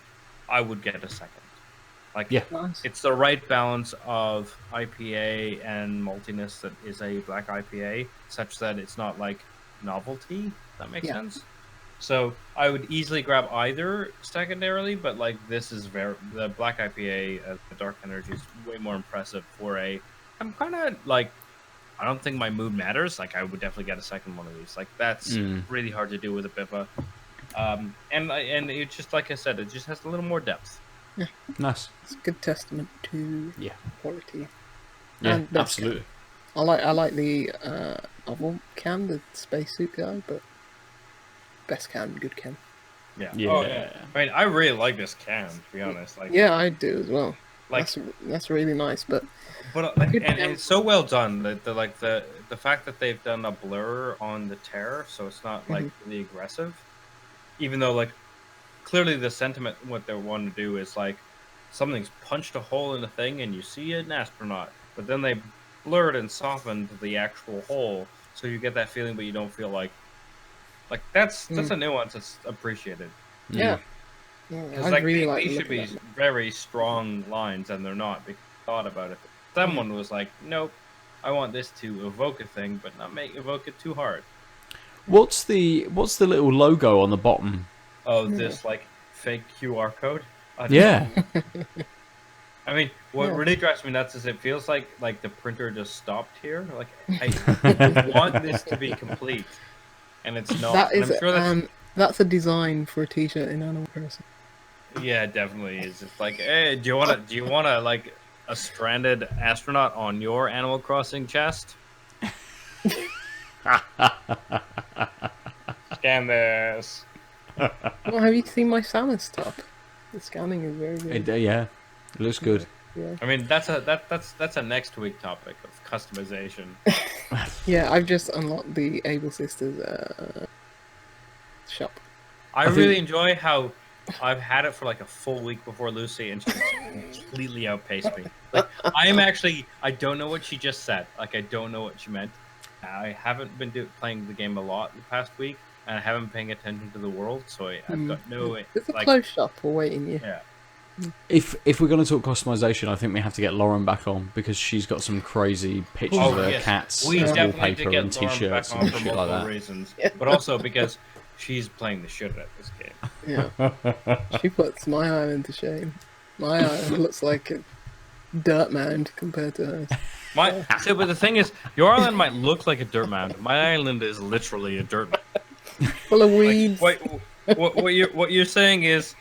I would get a second. Like, Yeah. Nice. it's the right balance of IPA and maltiness that is a black IPA, such that it's not like novelty. If that makes Yeah. sense. So I would easily grab either secondarily, but like this is the black IPA, the dark energy is way more impressive for a. I'm kind of like, I don't think my mood matters. Like, I would definitely get a second one of these. Like, that's really hard to do with a BIPA. And it just, like I said, it just has a little more depth. Nice. It's a good testament to Yeah. quality. Yeah, And best absolutely. can. I like the novel can, the spacesuit guy, but best can, good can. Yeah. Yeah. Oh, yeah. I mean, I really like this can, to be honest. Like, Yeah, I do as well. Like- that's really nice, but like, Good and can. it's so well done. The fact that they've done a blur on the tear, so it's not like really aggressive. Even though, like, clearly the sentiment, what they want to do is like something's punched a hole in the thing and you see an astronaut, but then they blurred and softened the actual hole, so you get that feeling, but you don't feel like that's a nuance that's appreciated. yeah. Because I like really like these the should look be of that. very strong lines, and they're not because I thought about it. Someone was like, "Nope, I want this to evoke a thing, but not evoke it too hard." What's the little logo on the bottom? Oh, this like fake QR code. Yeah. I mean, what Yeah. really drives me nuts is it feels like the printer just stopped here. Like, I want this to be complete, and it's not. That And is I'm sure that's a design for a t-shirt in Animal Crossing. yeah, it definitely is. It's like, hey, do you wanna like a stranded astronaut on your Animal Crossing chest? Scan this. Well, have you seen my Samus top? The scanning is very good. Yeah. It looks good. Yeah. I mean, that's a next week topic of customization. Yeah, I've just unlocked the Able Sisters shop. I think- really enjoy how I've had it for like a full week before Lucy, and she's completely outpaced me. Like, I don't know what she just said. Like, I don't know what she meant. I haven't been playing the game a lot the past week, and I haven't been paying attention to the world, so I've got no There's a like. close shop awaiting you. Yeah, If we're going to talk customization, I think we have to get Lauren back on because she's got some crazy pictures Oh, of her yes. cats, we and definitely wallpaper, did get and Lauren t-shirts back on and for shit like multiple that. reasons, but also because she's playing the shit out of this game. Yeah. She puts my island to shame. My island looks like a dirt mound compared to hers. So, but the thing is, your island might look like a dirt mound. My island is literally a dirt mound. Full of weeds. Wait, what you're saying is,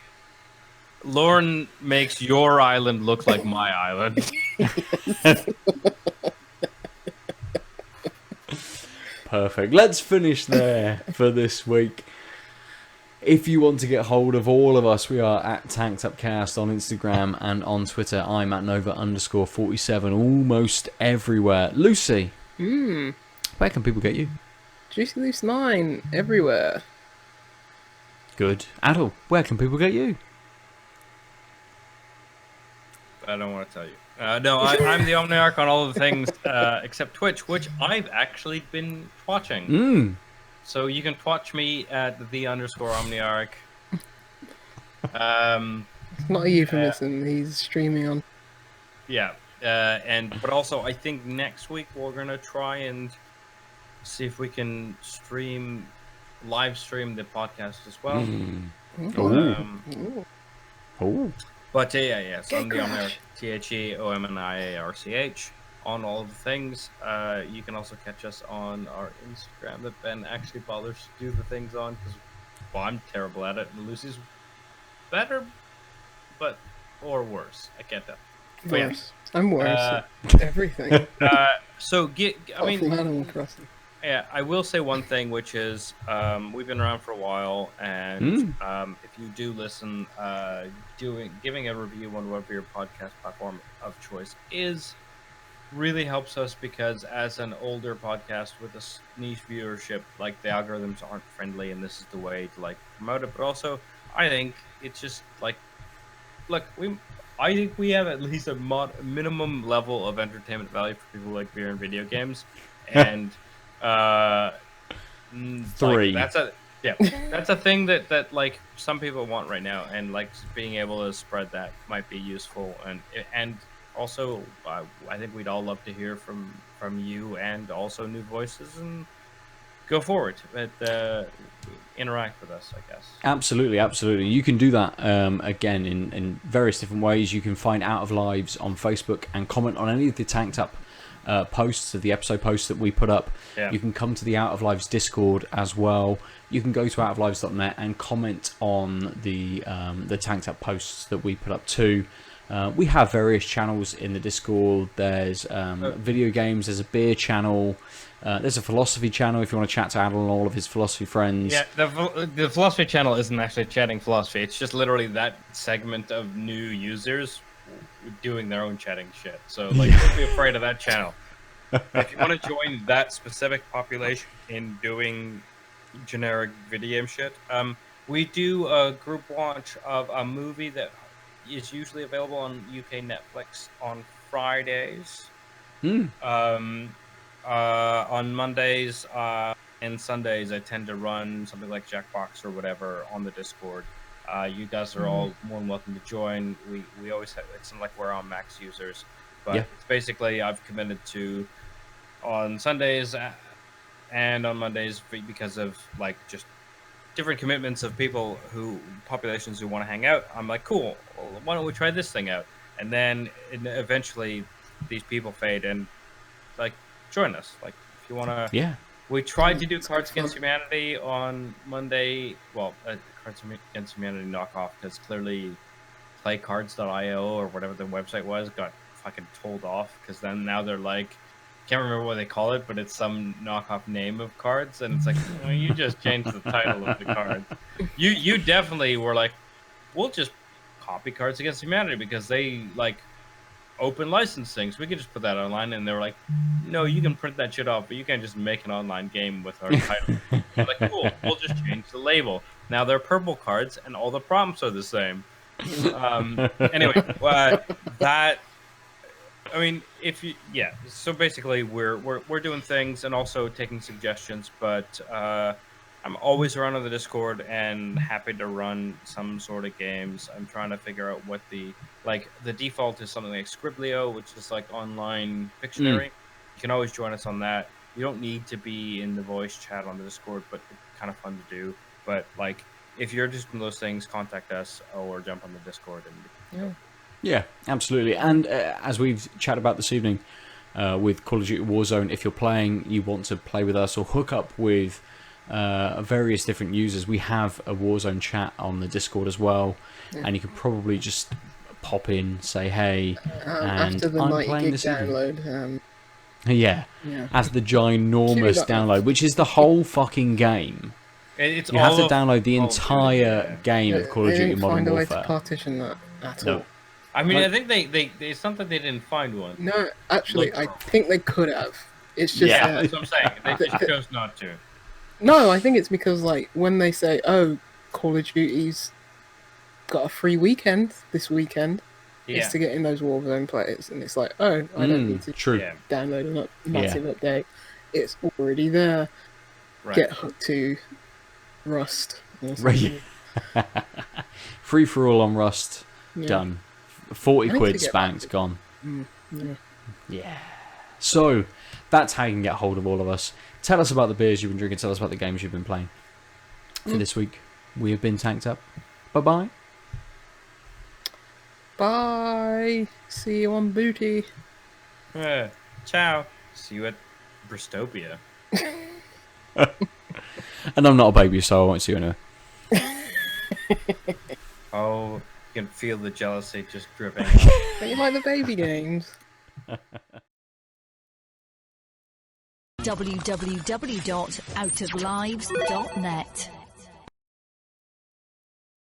Lauren makes your island look like my island. Perfect. Let's finish there for this week. If you want to get hold of all of us, we are at TankedUpCast on Instagram and on Twitter. I'm at Nova_47, almost everywhere. Lucy, where can people get you? Juicy Loose 9 everywhere. Good. Aadil, where can people get you? I don't want to tell you. No, I'm the Omniarch on all of the things except Twitch, which I've actually been watching. So you can watch me at _Omniarch. It's not a euphemism, he's streaming on. Yeah, but also I think next week we're gonna try and see if we can live stream the podcast as well. Oh. But yeah. So I'm the Omniarch, TheOmniarch on all of the things. You can also catch us on our Instagram that Ben actually bothers to do the things on because, well, I'm terrible at it and Lucy's better, or worse. I can't tell. But yeah. Worse. I'm worse at everything. So Apart from Animal Crossing. yeah, I will say one thing, which is we've been around for a while, and if you do listen, giving a review on whatever your podcast platform of choice is really helps us, because as an older podcast with a niche viewership, like, the algorithms aren't friendly, and this is the way to like promote it. But also, I think it's just like, look, I think we have at least a minimum level of entertainment value for people who like beer and video games, and 3. like, Yeah, that's a thing that like some people want right now, and like being able to spread that might be useful, and also I think we'd all love to hear from you and also new voices, and go forward, but interact with us, I guess. Absolutely, absolutely. You can do that again in various different ways. You can find Out of Lives on Facebook and comment on any of the Tanked Up posts of the episode posts that we put up. Yeah. You can come to the Out of Lives Discord as well. You can go to outoflives.net and comment on the Tanked Up posts that we put up too. We have various channels in the Discord. There's video games. There's a beer channel. There's a philosophy channel if you want to chat to Aadil and all of his philosophy friends. Yeah, the philosophy channel isn't actually chatting philosophy. It's just literally that segment of new users doing their own chatting shit. So, like, don't be afraid of that channel. If you want to join that specific population in doing generic video game shit, we do a group watch of a movie that is usually available on UK Netflix on Fridays. On Mondays and Sundays, I tend to run something like Jackbox or whatever on the Discord. You guys are all more than welcome to join. We always have, it's not like we're on max users, but it's basically I've committed to on Sundays and on Mondays because of like just different commitments of people populations who want to hang out. I'm like, cool, well, why don't we try this thing out? And then eventually these people fade and like join us. Like if you want to, we tried to do Cards Against Humanity on Monday. Well, Cards Against Humanity knockoff because clearly playcards.io or whatever the website was got fucking told off because then now they're like, can't remember what they call it, but it's some knockoff name of cards, and it's like, well, you just changed the title of the cards. You definitely were like, we'll just copy Cards Against Humanity because they like open licensing, so we could just put that online. And they were like, no, you can print that shit off, but you can't just make an online game with our title. I'm like, cool, we'll just change the label. Now they're purple cards, and all the prompts are the same. Anyway, that. I mean, so basically we're doing things and also taking suggestions, but I'm always around on the Discord and happy to run some sort of games. I'm trying to figure out what the default is something like Scriblio, which is like online Pictionary. You can always join us on that. You don't need to be in the voice chat on the Discord, but it's kind of fun to do. But like, if you're just in those things, contact us or jump on the Discord and Yeah, absolutely. And as we've chatted about this evening with Call of Duty Warzone, if you're playing, you want to play with us or hook up with various different users, we have a Warzone chat on the Discord as well, and you can probably just pop in, say hey, and after the I'm 90 playing gig this evening. download. As the ginormous download, which is the whole fucking game. It's you have to download the entire game of Call of Duty Modern Warfare. They didn't find a way Warfare. to partition that at all. I mean, I think they it's not that they didn't find one. No, actually, I think they could have. It's just that's what I'm saying. They just chose not to. No, I think it's because like when they say, "Oh, Call of Duty's got a free weekend this weekend," it's to get in those Warzone players, and it's like, "Oh, I don't need to download a massive update. It's already there. Right. Get hooked to Rust." Right. Free for all on Rust. Done. 40 quid spanked, gone. Yeah. So, that's how you can get hold of all of us. Tell us about the beers you've been drinking. Tell us about the games you've been playing. For this week, we have been Tanked Up. Bye-bye. Bye. See you on Booty. Ciao. See you at Bristopia. And I'm not a baby, so I won't see you anyway. Oh, you can feel the jealousy just dripping. Don't you like the baby games? www.outoflives.net